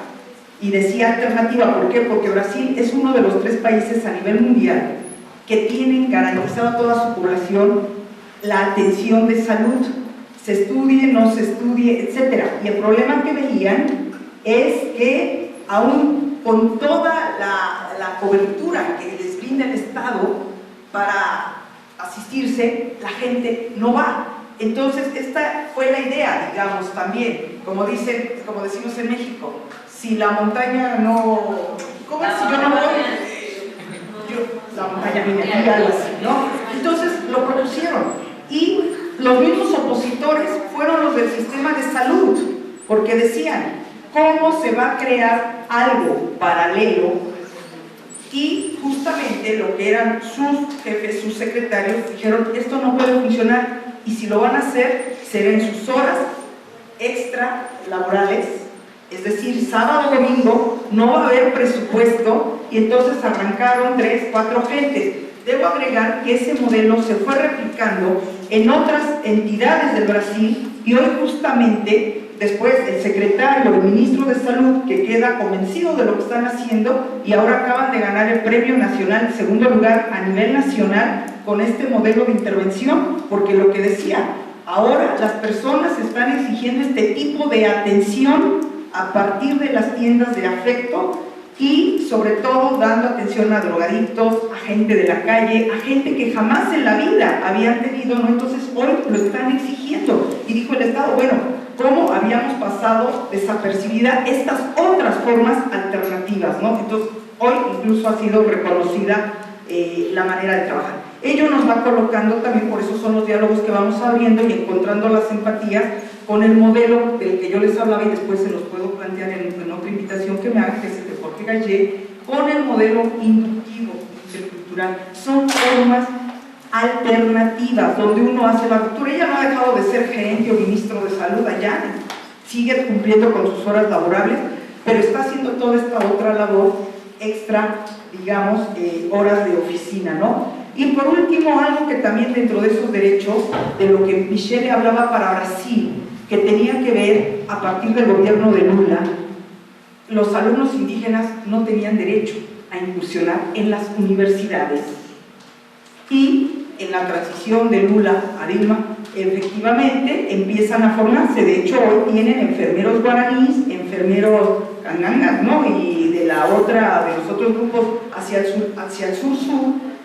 y decía alternativa, ¿por qué? Porque Brasil es uno de los 3 países a nivel mundial que tienen garantizado a toda su población la atención de salud, se estudie, no se estudie, etc. Y el problema que veían es que aún con toda la cobertura que les brinda el Estado para asistirse, la gente no va. Entonces esta fue la idea, digamos, también, como decimos en México, si la montaña no... ¿Cómo es? Si yo no voy... la montaña viene aquí, algo así, ¿no? Entonces lo propusieron, y los mismos opositores fueron los del sistema de salud, porque decían, ¿cómo se va a crear algo paralelo? Y justamente lo que eran sus jefes, sus secretarios, dijeron, esto no puede funcionar, y si lo van a hacer, será en sus horas extra laborales, es decir, sábado o domingo, no va a haber presupuesto, y entonces arrancaron 3, 4 gentes. Debo agregar que ese modelo se fue replicando en otras entidades del Brasil, y hoy justamente, después el secretario, el ministro de Salud, que queda convencido de lo que están haciendo, y ahora acaban de ganar el premio nacional, en segundo lugar a nivel nacional, con este modelo de intervención, porque lo que decía, ahora las personas están exigiendo este tipo de atención a partir de las tiendas de afecto, y sobre todo dando atención a drogadictos, a gente de la calle, a gente que jamás en la vida habían tenido, ¿no? Entonces hoy lo están exigiendo, y dijo el Estado, bueno, ¿cómo habíamos pasado desapercibida estas otras formas alternativas, ¿no? Entonces hoy incluso ha sido reconocida la manera de trabajar. Ello nos va colocando también, por eso son los diálogos que vamos abriendo y encontrando las empatías con el modelo del que yo les hablaba, y después se los puedo plantear en otra invitación que me haga, que es el de Jorge Gallé, con el modelo inductivo intercultural. Son formas alternativas donde uno hace la ruptura. Ella no ha dejado de ser gerente o ministro de salud allá, sigue cumpliendo con sus horas laborables, pero está haciendo toda esta otra labor extra, digamos, horas de oficina, ¿no? Y por último, algo que también dentro de esos derechos, de lo que Michele hablaba para Brasil, que tenía que ver a partir del gobierno de Lula, los alumnos indígenas no tenían derecho a incursionar en las universidades. Y en la transición de Lula a Dilma, efectivamente empiezan a formarse. De hecho, hoy tienen enfermeros guaraníes, enfermeros cangangas, ¿no? Y de los otros grupos hacia el sur,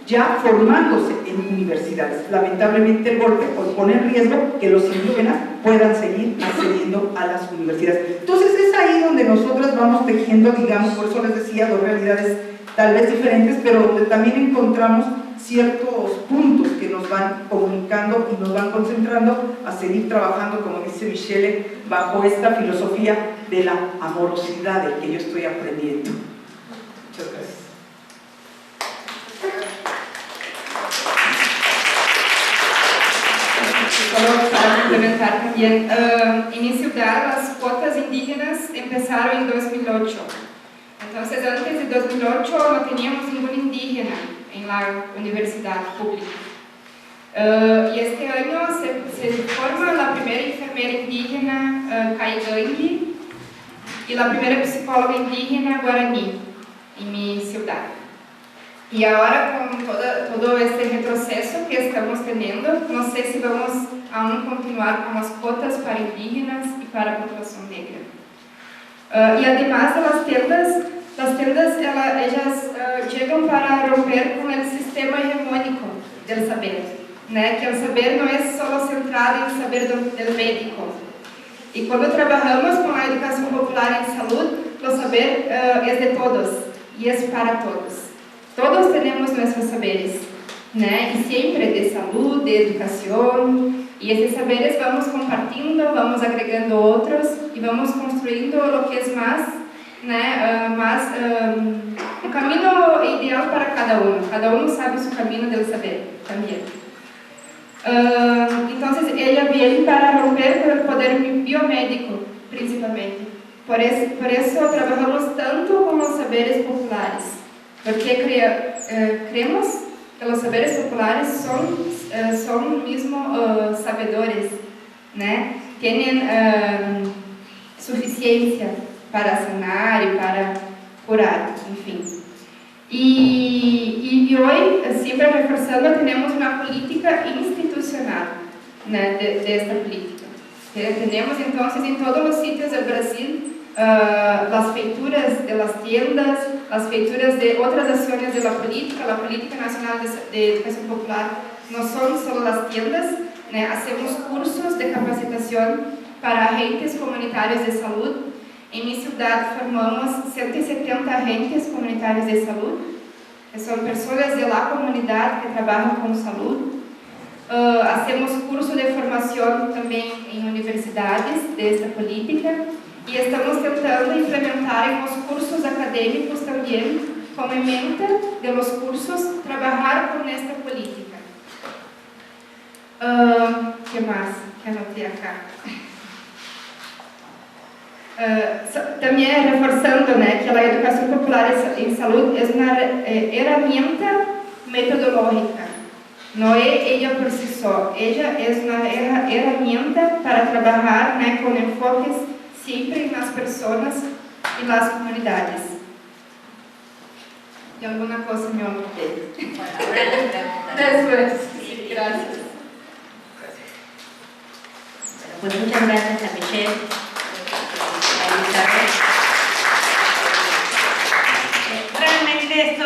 ya formándose en universidades. Lamentablemente el golpe pone en riesgo que los indígenas puedan seguir accediendo a las universidades. Entonces es ahí donde nosotros vamos tejiendo, digamos, por eso les decía, 2 realidades tal vez diferentes, pero donde también encontramos ciertos puntos que nos van comunicando y nos van concentrando a seguir trabajando, como dice Michele, bajo esta filosofía de la amorosidad del que yo estoy aprendiendo. Muchas gracias. Solo para complementar también, en mi ciudad las cuotas indígenas empezaron en 2008. Entonces, antes de 2008 no teníamos ningún indígena en la universidad pública. Y este año se forma la primera enfermera indígena Caigangue y la primera psicóloga indígena guaraní en mi ciudad. Y ahora con todo este retroceso que estamos teniendo, no sé si vamos aún continuar con las cuotas para indígenas y para la población negra. Y además de las tiendas ellas llegan para romper con el sistema hegemónico del saber, ¿no? Que el saber no es solo centrado en el saber del médico. Y cuando trabajamos con la educación popular en salud, el saber es de todos y es para todos. Todos tenemos nuestros saberes, ¿no? Y siempre de salud, de educación, y esos saberes vamos compartiendo, vamos agregando otros y vamos construyendo lo que es más, ¿no? Un camino ideal para cada uno sabe su camino del saber también. Entonces ella viene para romper con el poder biomédico, principalmente. Por eso trabajamos tanto con los saberes populares, porque creemos que los saberes populares son mismo sabedores, ¿no? Tienen suficiencia para sanar y para curar, en fin. Y hoy, siempre reforzando, tenemos una política institucional, ¿no? de esta política. Tenemos entonces en todos los sitios del Brasil las feituras de las tiendas, las feituras de otras acciones de la Política Nacional de Educación Popular. No son solo las tiendas, ¿no? Hacemos cursos de capacitación para agentes comunitarios de salud. En mi ciudad formamos 170 agentes comunitarios de salud, que son personas de la comunidad que trabajan con salud. Hacemos cursos de formación también en universidades de esta política y estamos tentando implementar en los cursos académicos también, como ementa de los cursos, trabajar con esta política. ¿Qué más? ¿Qué anoté acá? También reforzando, ¿no? Que la educación popular en salud es una herramienta metodológica, no es ella por sí sola, ella es una herramienta para trabajar, ¿no? Con enfoques siempre en las personas y las comunidades. ¿Y alguna cosa me olvidé? Después, sí, gracias. Pues muchas gracias a Michelle. Realmente esto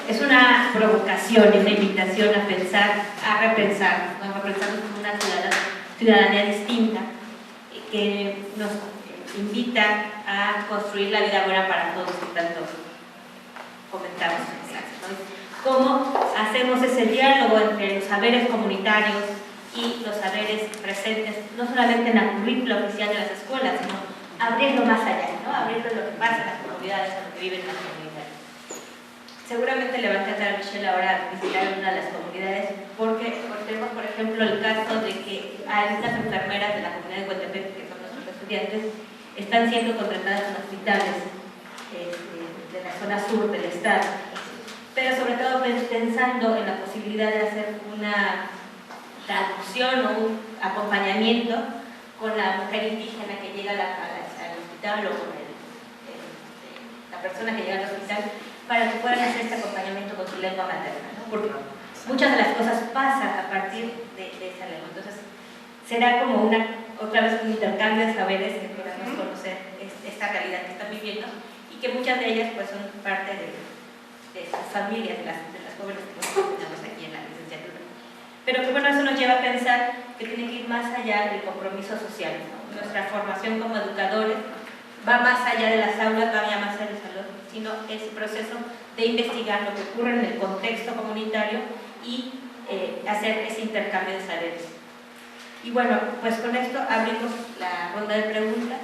es una provocación, es una invitación a pensar, a repensar como una ciudadanía distinta que nos invita a construir la vida buena para todos, que tanto comentamos en clase, ¿no? Cómo hacemos ese diálogo entre los saberes comunitarios y los saberes presentes, no solamente en la currícula oficial de las escuelas, sino abrirlo más allá, ¿no? Abrirlo a lo que pasa en las comunidades, a lo que viven las comunidades. Seguramente le va a encantar a Michelle ahora visitar una de las comunidades, porque tenemos, por ejemplo, el caso de que algunas enfermeras de la comunidad de Coatepec, que son nuestros estudiantes, están siendo contratadas en hospitales de la zona sur del estado, pero sobre todo pensando en la posibilidad de hacer una traducción o un acompañamiento con la mujer indígena que llega al hospital o con la persona que llega al hospital, para que puedan hacer este acompañamiento con su lengua materna, ¿no? Porque muchas de las cosas pasan a partir de esa lengua. Entonces, será como otra vez un intercambio de saberes que podamos conocer esta realidad que están viviendo y que muchas de ellas pues son parte de sus familias, de las jóvenes que tenemos aquí en la licenciatura. Pero que bueno, eso nos lleva a pensar que tiene que ir más allá del compromiso social, ¿no? Nuestra formación como educadores va más allá de las aulas, va más allá del salón, sino ese proceso de investigar lo que ocurre en el contexto comunitario y hacer ese intercambio de saberes. Y bueno, pues con esto abrimos la ronda de preguntas.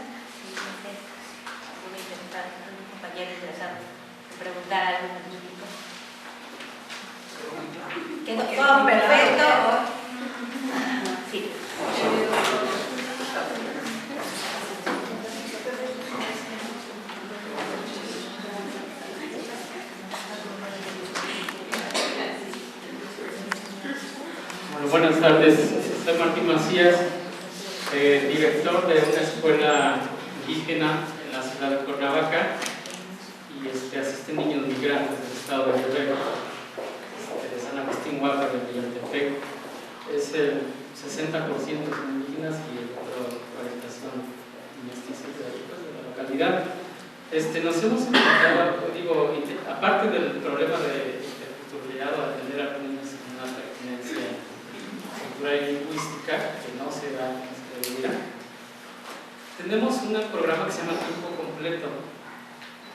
¿Algún compañero interesado en preguntar algo a los chicos? ¿Quedó todo perfecto? Sí. Bueno, buenas tardes. Soy Martín Macías, director de una escuela indígena en la ciudad de Cuernavaca y asisten niños migrantes del estado de Guerrero, de San Agustín Huaca de Villantepec. Es el 60% son indígenas y el otro 40% son mestizos de la localidad. Nos hemos enfrentado, aparte del problema de acostumbrado a atender a niños con una pertinencia cultural y lingüística que no se da en esta debería. Tenemos un programa que se llama Tiempo Completo.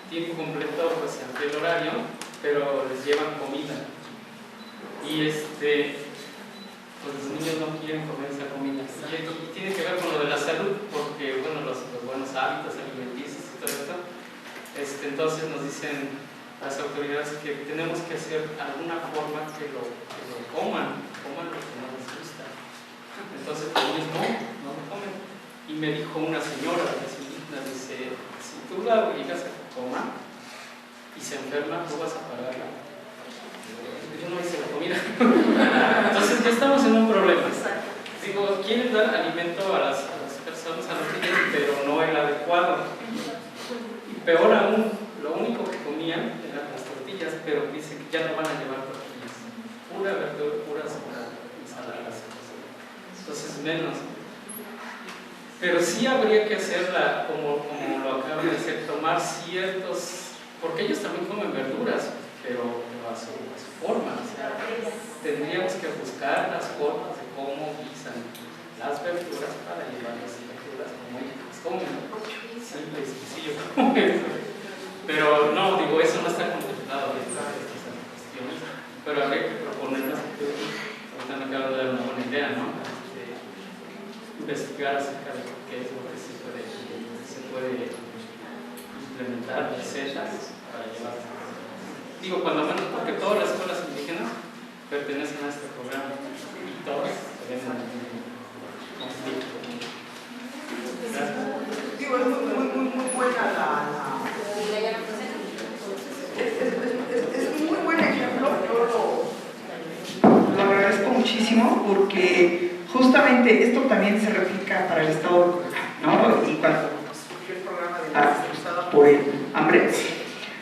Tiempo Completo, pues se amplía el horario, pero les llevan comida. Y pues los niños no quieren comer esa comida. Y tiene que ver con lo de la salud, porque bueno, los buenos hábitos alimenticios y todo esto. Entonces nos dicen las autoridades que tenemos que hacer alguna forma que lo coman lo que no les gusta. Entonces los niños no lo comen. Y me dijo una señora, dice, si tú la obligas a que coma y se enferma, tú vas a pagarla. Yo no hice la comida. Entonces ya estamos en un problema. Digo, quieren dar alimento a las personas, a los niños, pero no el adecuado. Y peor aún, lo único que comían eran las tortillas, pero dicen que ya no van a llevar tortillas. Pura verdura, puras ensaladas. Entonces menos. Pero sí habría que hacerla como lo acaban de hacer, tomar ciertos, porque ellos también comen verduras, pero a su forma. O sea, tendríamos que buscar las formas de cómo guisan las verduras para llevar las verduras como ellos comen. Simple y sencillo como eso. Pero no, digo, eso no está contemplado en estas cuestiones, pero habría que proponerlas. Ahorita me acabo de dar una buena idea, ¿no? Investigar acerca de qué es lo que se puede implementar, recetas para llevar. Digo, cuando menos, porque todas las escuelas indígenas pertenecen a este programa y todas tenemos un conflicto. Digo, es muy buena es un muy buen ejemplo. Yo lo agradezco muchísimo porque justamente esto también se replica para el estado de Coahuila, ¿no? Y cuando surgió el programa de la cruzada por el hambre,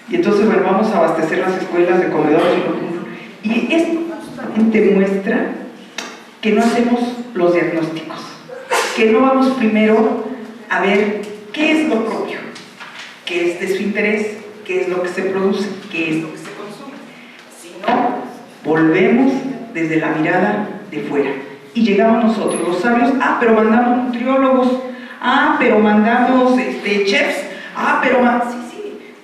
y entonces, bueno, vamos a abastecer las escuelas de comedores, y esto justamente muestra que no hacemos los diagnósticos, que no vamos primero a ver qué es lo propio, qué es de su interés, qué es lo que se produce, qué es lo que se consume, sino volvemos desde la mirada de fuera. Y llegamos nosotros, los sabios, pero mandamos nutriólogos, pero mandamos chefs,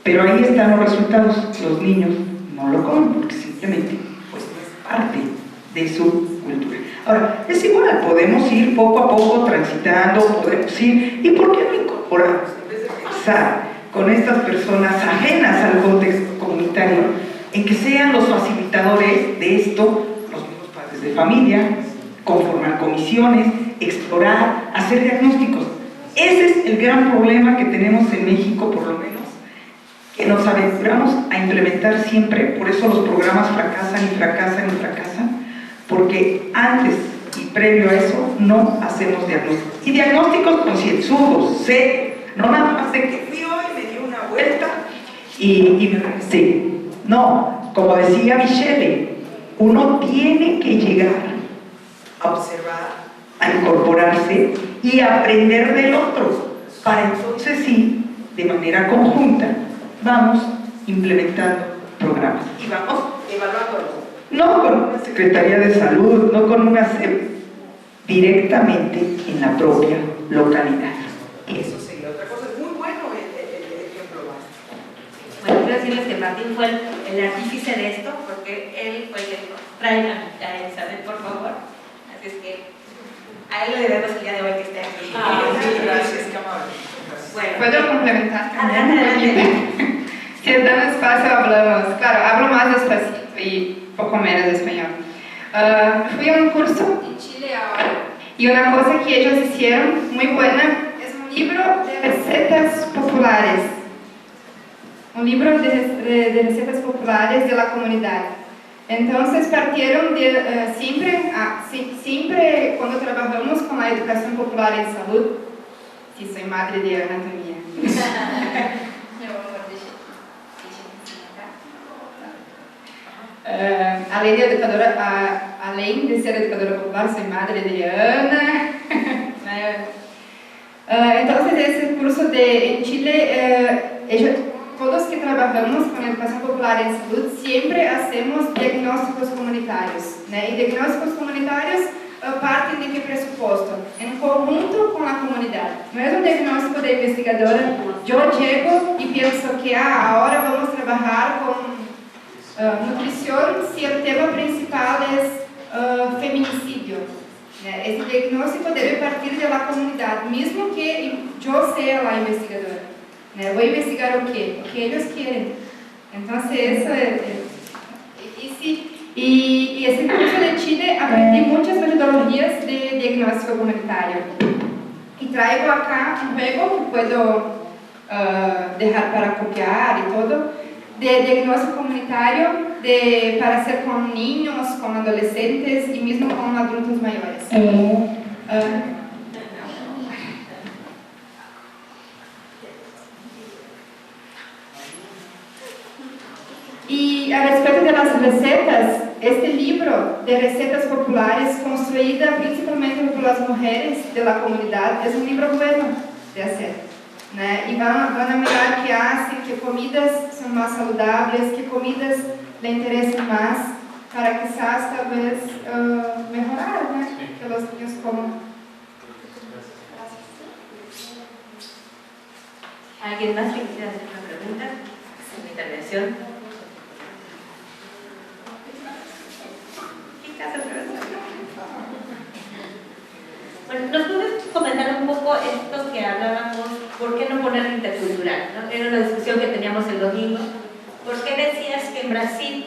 pero ahí están los resultados. Los niños no lo comen porque simplemente pues, no es parte de su cultura. Ahora, es igual, podemos ir poco a poco transitando, podemos ir, ¿y por qué no incorporamos? En vez de pensar con estas personas ajenas al contexto comunitario, en que sean los facilitadores de esto, los mismos padres de familia, conformar comisiones, explorar, hacer diagnósticos. Ese es el gran problema que tenemos en México, por lo menos, que nos aventuramos a implementar siempre. Por eso los programas fracasan y fracasan y fracasan, porque antes y previo a eso no hacemos diagnósticos. Y diagnósticos concienzudos, no nada más de que fui hoy, me di una vuelta y me regresé. No, como decía Michele, uno tiene que llegar a observar, a incorporarse y a aprender del otro, para entonces sí, de manera conjunta, vamos implementando programas y vamos evaluándolo. No con una Secretaría de Salud, no con una SEP, directamente en la propia localidad. Eso sería otra cosa. Es muy bueno el ejemplo básico. Bueno, quiero decirles que Martín fue el artífice de esto, porque él fue el que dijo, traigan a Elizabeth, por favor. Así es que a él le debemos el día de hoy que esté aquí. Gracias, camarada. Bueno, ¿Puedo complementar? adelante. Si dan espacio, hablamos. Claro, hablo más despacito y poco menos español. Fui a un curso en Chile ahora y una cosa que ellos hicieron muy buena es un libro de recetas populares. Un libro de recetas populares de la comunidad. Entonces partieron de siempre cuando trabajamos con la educación popular en salud, sí, soy madre de anatomía. Além de ser educadora popular, soy madre de Ana. Entonces, ese curso en Chile, todos que trabajamos con educación popular en salud, siempre hacemos diagnósticos comunitarios. Y diagnósticos comunitarios partem de qué presupuesto? En conjunto con la comunidad. No es un diagnóstico de investigadora. Yo llego y pienso que ahora vamos a trabajar con nutrición si el tema principal es feminicidio. Ese diagnóstico debe partir de la comunidad, mismo que yo sea la investigadora. Voy a investigar o qué? O que ellos quieren. Entonces, eso es. Y ese curso de Chile aprendí muchas metodologías de diagnóstico comunitario. Y traigo acá un juego que puedo dejar para copiar y todo, de diagnóstico comunitario para hacer con niños, con adolescentes y mismo con adultos mayores. Y a respecto de las recetas, este libro de recetas populares, construida principalmente por las mujeres de la comunidad, es un libro bueno de hacer, ¿no? Y van a mirar qué hacen, qué comidas son más saludables, qué comidas le interesan más, para quizás tal vez mejorar, ¿no? Que los niños coman. ¿Alguien más que quisiera hacer una pregunta? Es mi intervención. Bueno, ¿nos puedes comentar un poco esto que hablábamos, por qué no poner intercultural, ¿no? Era una discusión que teníamos el domingo. ¿Por qué decías que en Brasil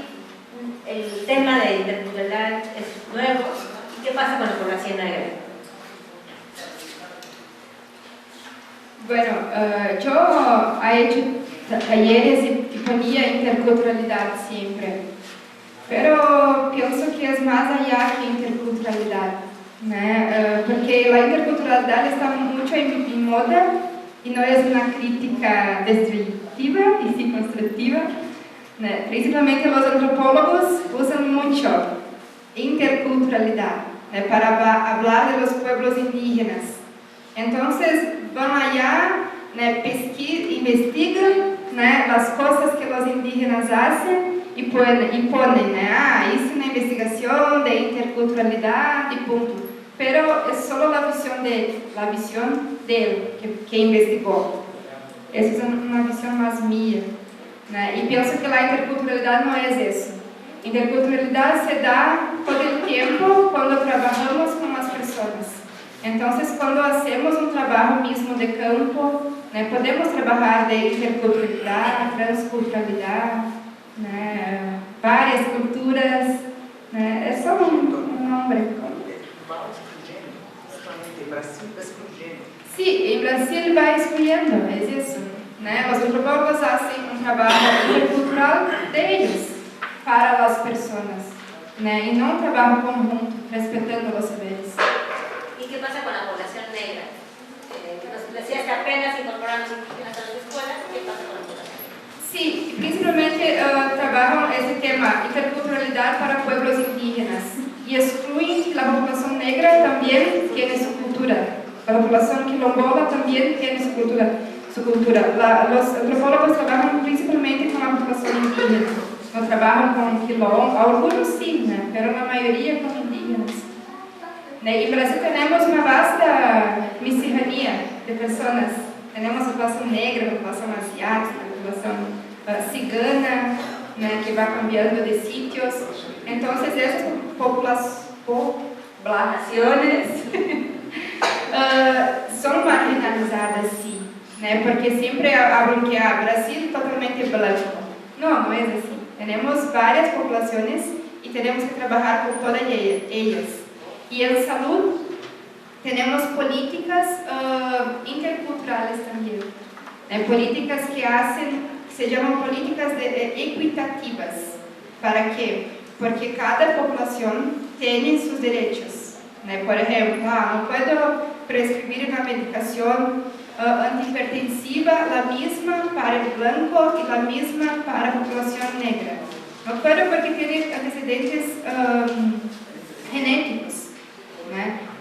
el tema de intercultural es nuevo? ¿Y qué pasa con la población negra? Bueno, yo he hecho talleres y ponía interculturalidad siempre, pero pienso que es más allá que interculturalidad, ¿no? Porque la interculturalidad está mucho en moda y no es una crítica destructiva y sí constructiva, ¿no? Principalmente los antropólogos usan mucho interculturalidad, ¿no? Para hablar de los pueblos indígenas. Entonces van allá, ¿no? Investigan, ¿no? Las cosas que los indígenas hacen y ponen, ¿no? Hice una investigación de interculturalidad y punto. Pero es solo la visión de él que investigó. Esa es una visión más mía, ¿no? Y pienso que la interculturalidad no es eso. Interculturalidad se da todo el tiempo cuando trabajamos con las personas. Entonces, cuando hacemos un trabajo mismo de campo, ¿no? Podemos trabajar de interculturalidad, transculturalidad, ¿no? Varias culturas, ¿no? Es solo un nombre. Sí, en Brasil va excluyendo, es eso, ¿no? Los antropólogos hacen un trabajo intercultural de ellos, para las personas, ¿no? Y no un trabajo conjunto, respetando los saberes. ¿Y qué pasa con la población negra? Nos decías que apenas incorporan los indígenas a las escuelas. ¿Qué pasa con la población negra? Sí, principalmente trabajan este tema, interculturalidad para pueblos indígenas, y excluyen que la población negra también tiene su cultura. La población quilombola también tiene su cultura. Los antropólogos trabajan principalmente con la población indígena. No trabajan con quilombo, algunos sí, ¿no? Pero la mayoría con indígenas. En Brasil tenemos una vasta miscigenía de personas. Tenemos la población negra, la población asiática, la población cigana, ¿no? Que va cambiando de sitios. Entonces, esas poblaciones son marginalizadas, sí, ¿no? Porque siempre hablan que Brasil es totalmente blanco. No, no es así. Tenemos varias poblaciones y tenemos que trabajar con todas ellas. Y en salud tenemos políticas interculturales también. Políticas que se llaman políticas equitativas. ¿Para qué? Porque cada población tiene sus derechos. Por ejemplo, no puedo prescribir una medicación antihipertensiva, la misma para el blanco y la misma para la población negra. No puedo porque tiene antecedentes genéticos.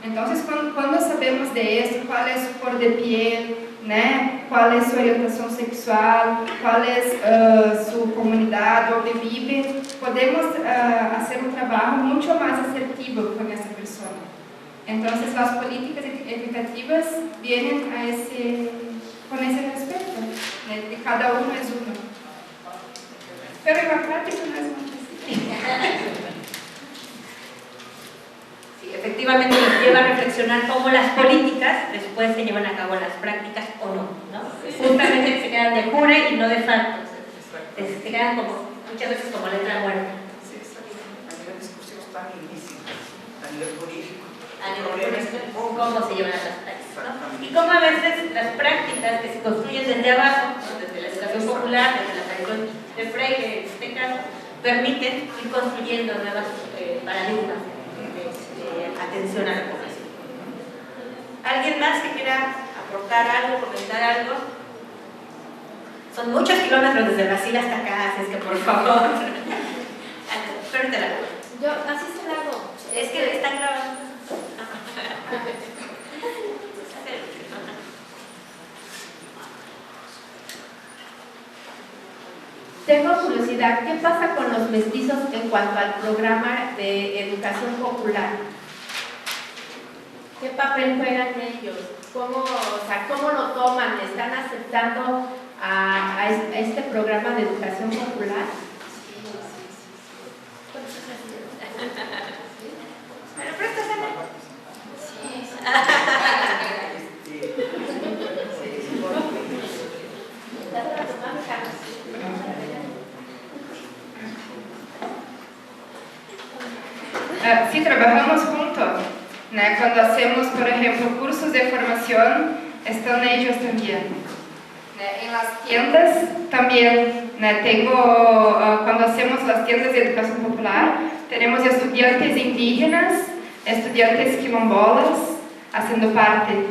Entonces, cuando sabemos de esto, cuál es su color de piel, cuál es su orientación sexual, cuál es su comunidad donde vive, podemos hacer un trabajo mucho más asertivo con esa persona. Entonces, las políticas equitativas vienen con ese respeto, de cada uno es uno. Pero en la práctica no es mucho así. Sí, efectivamente nos lleva a reflexionar cómo las políticas después se llevan a cabo en las prácticas o no, ¿no? Justamente se quedan de jure y no de facto. Se quedan muchas veces como letra muerta. están indícimas a nivel jurídico. Cómo se llevan las prácticas, ¿no? Y cómo a veces las prácticas que se construyen desde abajo, ¿no? Desde la educación popular, desde la tradición de Freire, en este caso, permiten ir construyendo nuevas paradigmas de atención a la población. ¿Alguien más que quiera aportar algo, comentar algo? Son muchos kilómetros desde Brasil hasta acá, así es que por favor. Perdónala. Yo así se la hago. Es que están grabando. Tengo curiosidad, ¿qué pasa con los mestizos en cuanto al programa de educación popular? ¿Qué papel juegan ellos? ¿Cómo lo toman? ¿Están aceptando a este programa de educación popular? ¿Me lo prestas, Ana? Sí, trabajamos juntos. Cuando hacemos, por ejemplo, cursos de formación, están ellos también. En las tiendas también, cuando hacemos las tiendas de educación popular, tenemos estudiantes indígenas, estudiantes quilombolas haciendo parte.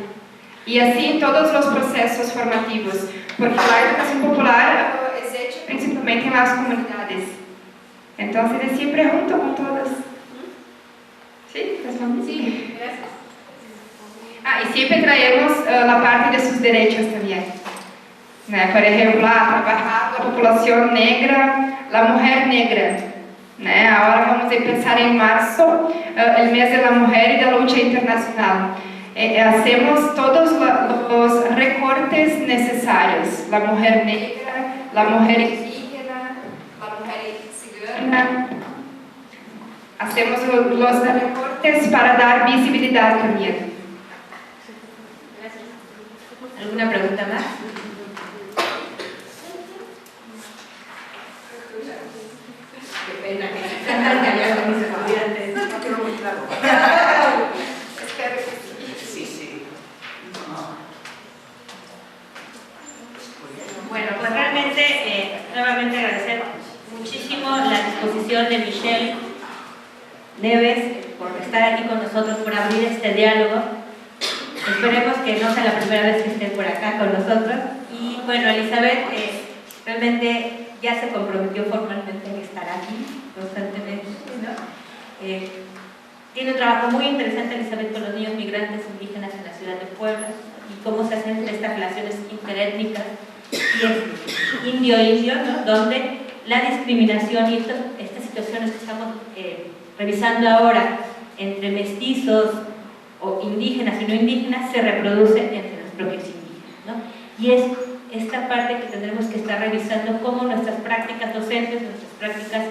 Y así en todos los procesos formativos, porque la educación popular es hecha principalmente en las comunidades. Entonces es siempre junto con todas. ¿Sí? Sí, gracias. Y siempre traemos la parte de sus derechos también. Por ejemplo, trabajar la población negra, la mujer negra. Ahora vamos a empezar en marzo, el mes de la mujer y de la lucha internacional. Hacemos todos los recortes necesarios. La mujer negra, la mujer indígena, la mujer cigana. Hacemos los recortes para dar visibilidad también. Gracias. ¿Alguna pregunta más? Qué pena que con mis estudiantes. No quedó muy claro. Espero que sí. Sí. Bueno, pues realmente, nuevamente agradecer muchísimo la disposición de Michelle Neves por estar aquí con nosotros, por abrir este diálogo. Esperemos que no sea la primera vez que estén por acá con nosotros. Y bueno, Elizabeth realmente ya se comprometió formalmente en estar aquí constantemente, ¿no? Tiene un trabajo muy interesante, Elizabeth, con los niños migrantes indígenas en la ciudad de Puebla y cómo se hacen estas relaciones interétnicas y indio-indio, ¿no? Donde la discriminación y estas situaciones que estamos revisando ahora entre mestizos o indígenas y no indígenas se reproducen entre los propios indígenas, ¿no? Y es esta parte que tendremos que estar revisando, cómo nuestras prácticas docentes, nuestras prácticas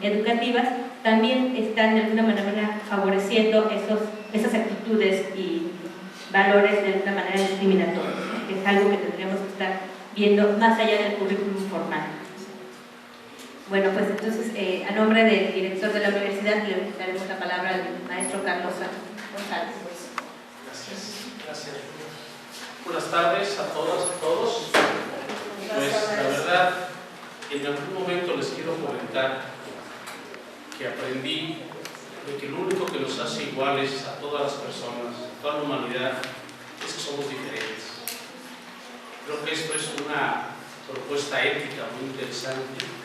educativas también están de alguna manera favoreciendo esas actitudes y valores de alguna manera discriminatorios, ¿no? Que es algo que tendríamos que estar viendo más allá del currículum formal. Bueno, pues entonces, a nombre del director de la universidad, le daremos la palabra al maestro Carlos González. Gracias. Buenas tardes a todas y todos. Pues la verdad, en algún momento les quiero comentar que aprendí de que lo único que nos hace iguales a todas las personas, a toda la humanidad, es que somos diferentes. Creo que esto es una propuesta ética muy interesante,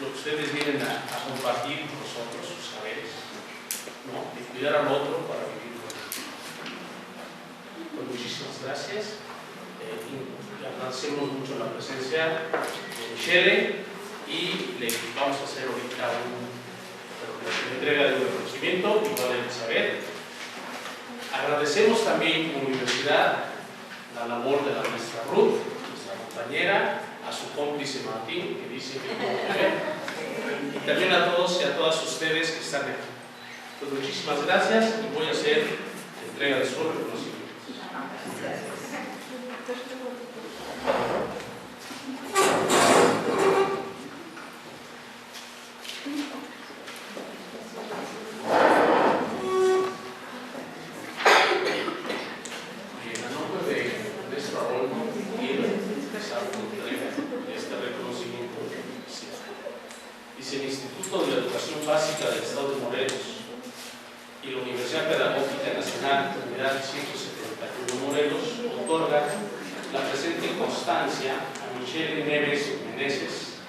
lo que ustedes vienen a compartir con nosotros, sus saberes, ¿no? De cuidar al otro para vivir con él. Pues muchísimas gracias. Le agradecemos mucho la presencia de Michelle y le vamos a hacer ahorita una entrega de reconocimiento igual de saber. Agradecemos también como universidad la labor de la maestra Ruth, nuestra compañera, a su cómplice Martín, que dice que no puede ver, y también a todos y a todas ustedes que están aquí. Pues muchísimas gracias y voy a hacer la entrega de su reconocimiento. Instituto de Educación Básica del Estado de Morelos y la Universidad Pedagógica Nacional, Unidad 171 Morelos, otorga la presente constancia a Michelle Neves Meneses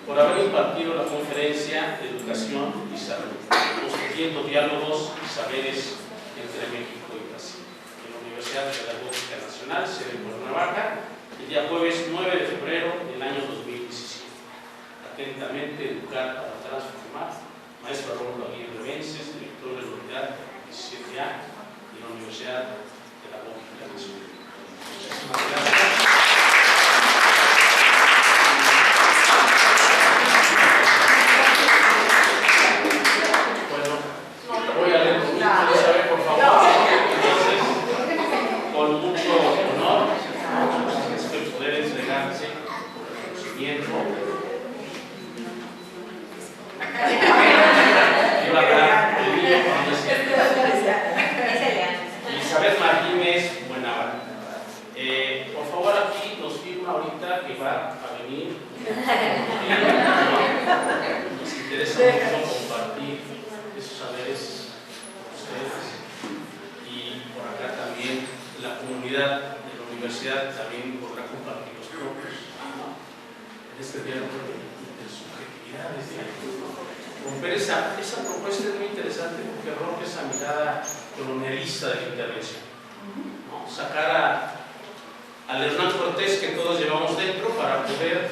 por haber impartido la conferencia de Educación y Salud, construyendo diálogos y saberes entre México y Brasil, en la Universidad Pedagógica Nacional, sede de Cuernavaca, el día jueves 9 de febrero del año 2017. Atentamente, Educar para Transformar, maestro Rómulo Aguirre Vences, director de la Unidad 17A de la Universidad Pedagógica Nacional. Muchísimas gracias. Elizabeth Martínez Buenavara. Por favor, aquí nos firma ahorita que va a venir. Nos interesa mucho compartir esos saberes con ustedes. Y por acá también la comunidad de la universidad también podrá compartir los propios, ¿no? En este diálogo de subjetividades, romper esa propuesta es muy interesante porque rompe esa mirada colonialista de la intervención, ¿no? Sacar al Hernán Cortés que todos llevamos dentro para poder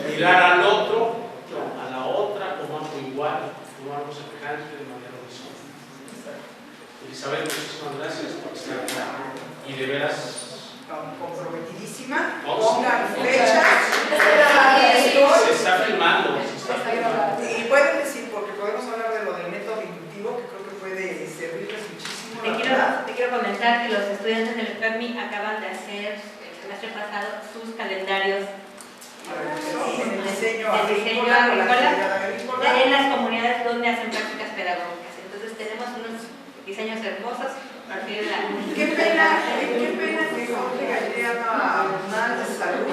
mirar al otro, a la otra como algo igual, como algo semejante de manera horizontal. Elizabeth, muchísimas gracias por estar acá y de veras comprometidísima, pongan fecha. Se está filmando. Y pueden decir, porque podemos hablar de lo del método inductivo, que creo que puede servirles muchísimo. Te quiero comentar que los estudiantes del FEMI acaban de hacer el semestre pasado sus calendarios en el diseño agrícola agrícola en las comunidades donde hacen prácticas pedagógicas. Entonces tenemos unos diseños hermosos a partir de la... Qué pena que Jorge Gallé haga mal de salud.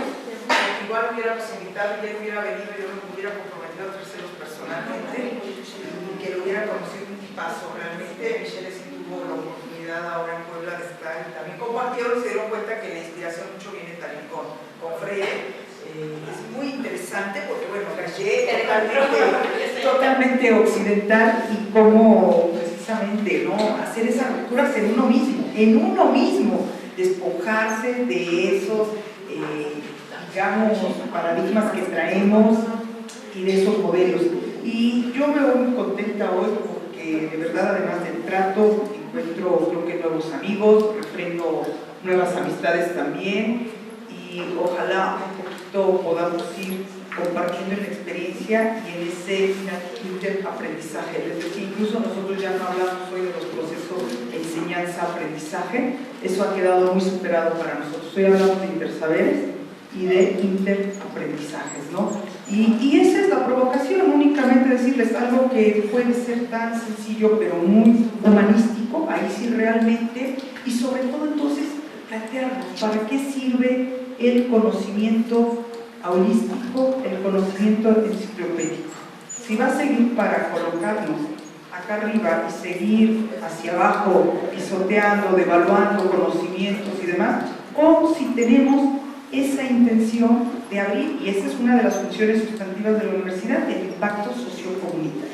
Igual hubiéramos invitado y él hubiera venido, yo me hubiera comprometido a ofrecerlos personalmente y que lo hubiera conocido un tipazo. Realmente Michelle sí tuvo la oportunidad ahora en Puebla de estar y también compartieron y se dieron cuenta que la inspiración mucho viene también con Freire. Es muy interesante porque, bueno, Gallé totalmente occidental y cómo precisamente, ¿no?, hacer esas rupturas en uno mismo, despojarse de esos digamos, paradigmas que traemos y de esos modelos. Y yo me voy muy contenta hoy porque de verdad, además del trato, encuentro, creo que nuevos amigos, refrendo nuevas amistades también y ojalá un poquito podamos ir compartiendo en la experiencia y en ese interaprendizaje. Es decir, incluso nosotros ya no hablamos hoy de los procesos de enseñanza-aprendizaje, eso ha quedado muy superado para nosotros. Hoy hablamos de intersaberes y de interaprendizajes, ¿no? Y esa es la provocación, únicamente decirles algo que puede ser tan sencillo pero muy humanístico, ahí sí realmente, y sobre todo entonces plantearnos para qué sirve el conocimiento holístico, el conocimiento enciclopédico. Si va a seguir para colocarnos acá arriba y seguir hacia abajo, pisoteando, devaluando conocimientos y demás, o si tenemos esa intención de abrir, y esa es una de las funciones sustantivas de la universidad, el impacto sociocomunitario,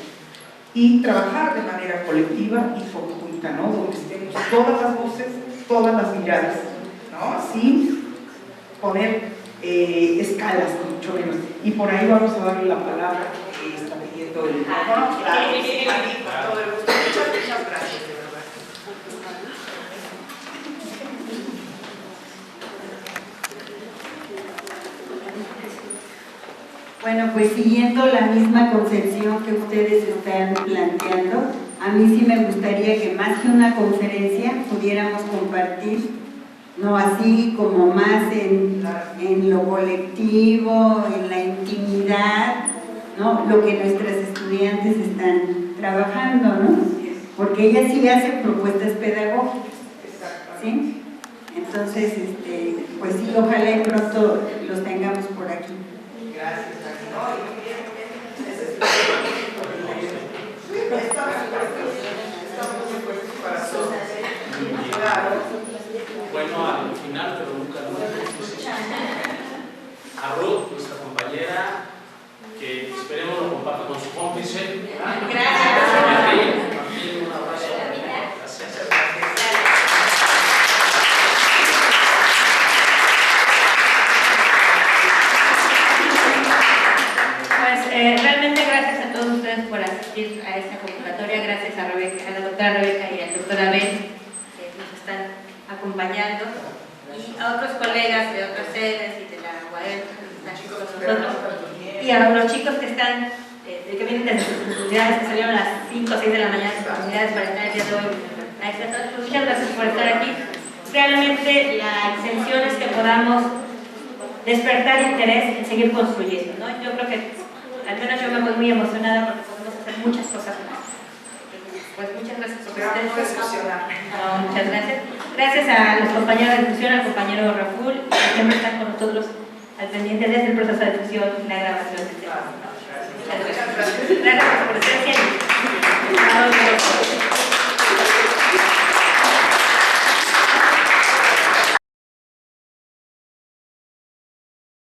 y trabajar de manera colectiva y conjunta, ¿no?, donde estemos todas las voces, todas las miradas, ¿no?, sin poner escalas, mucho menos. Y por ahí vamos a darle la palabra que está pidiendo el micrófono. Claro, sí, con todo el gusto. Muchas gracias, de verdad. Bueno, pues siguiendo la misma concepción que ustedes están planteando, a mí sí me gustaría que más que una conferencia pudiéramos compartir, no así como más en lo colectivo, en la intimidad, ¿no?, lo que nuestras estudiantes están trabajando, ¿no? Porque ellas sí hacen propuestas pedagógicas, ¿sí? Entonces, pues sí, ojalá y pronto los tengamos por aquí. Gracias, Dani. No, y muy bien, ese es bueno al final, pero nunca al último. A Ruth, nuestra compañera, que esperemos lo comparta con su cómplice. Gracias. Martín, un abrazo. Gracias. Pues realmente gracias a todos ustedes por asistir a esta convocatoria, gracias a la doctora Rebeca y al doctor Abel que nos están acompañando, y a otros colegas de otras sedes y de la UAEL que están con nosotros, y a los chicos que están, que vienen desde sus comunidades, que salieron a las 5 o 6 de la mañana de sus comunidades para estar el día de hoy. Muchas gracias por estar aquí. Realmente la intención es que podamos despertar interés en seguir construyendo, ¿no? Yo creo que, al menos yo me voy muy emocionada porque podemos hacer muchas cosas más. Pues muchas gracias por estar. No, muchas gracias. Gracias a los compañeros de difusión, al compañero Raful, que siempre están con nosotros al pendiente desde el proceso de difusión y la grabación de este. Muchas gracias. Gracias por su presencia.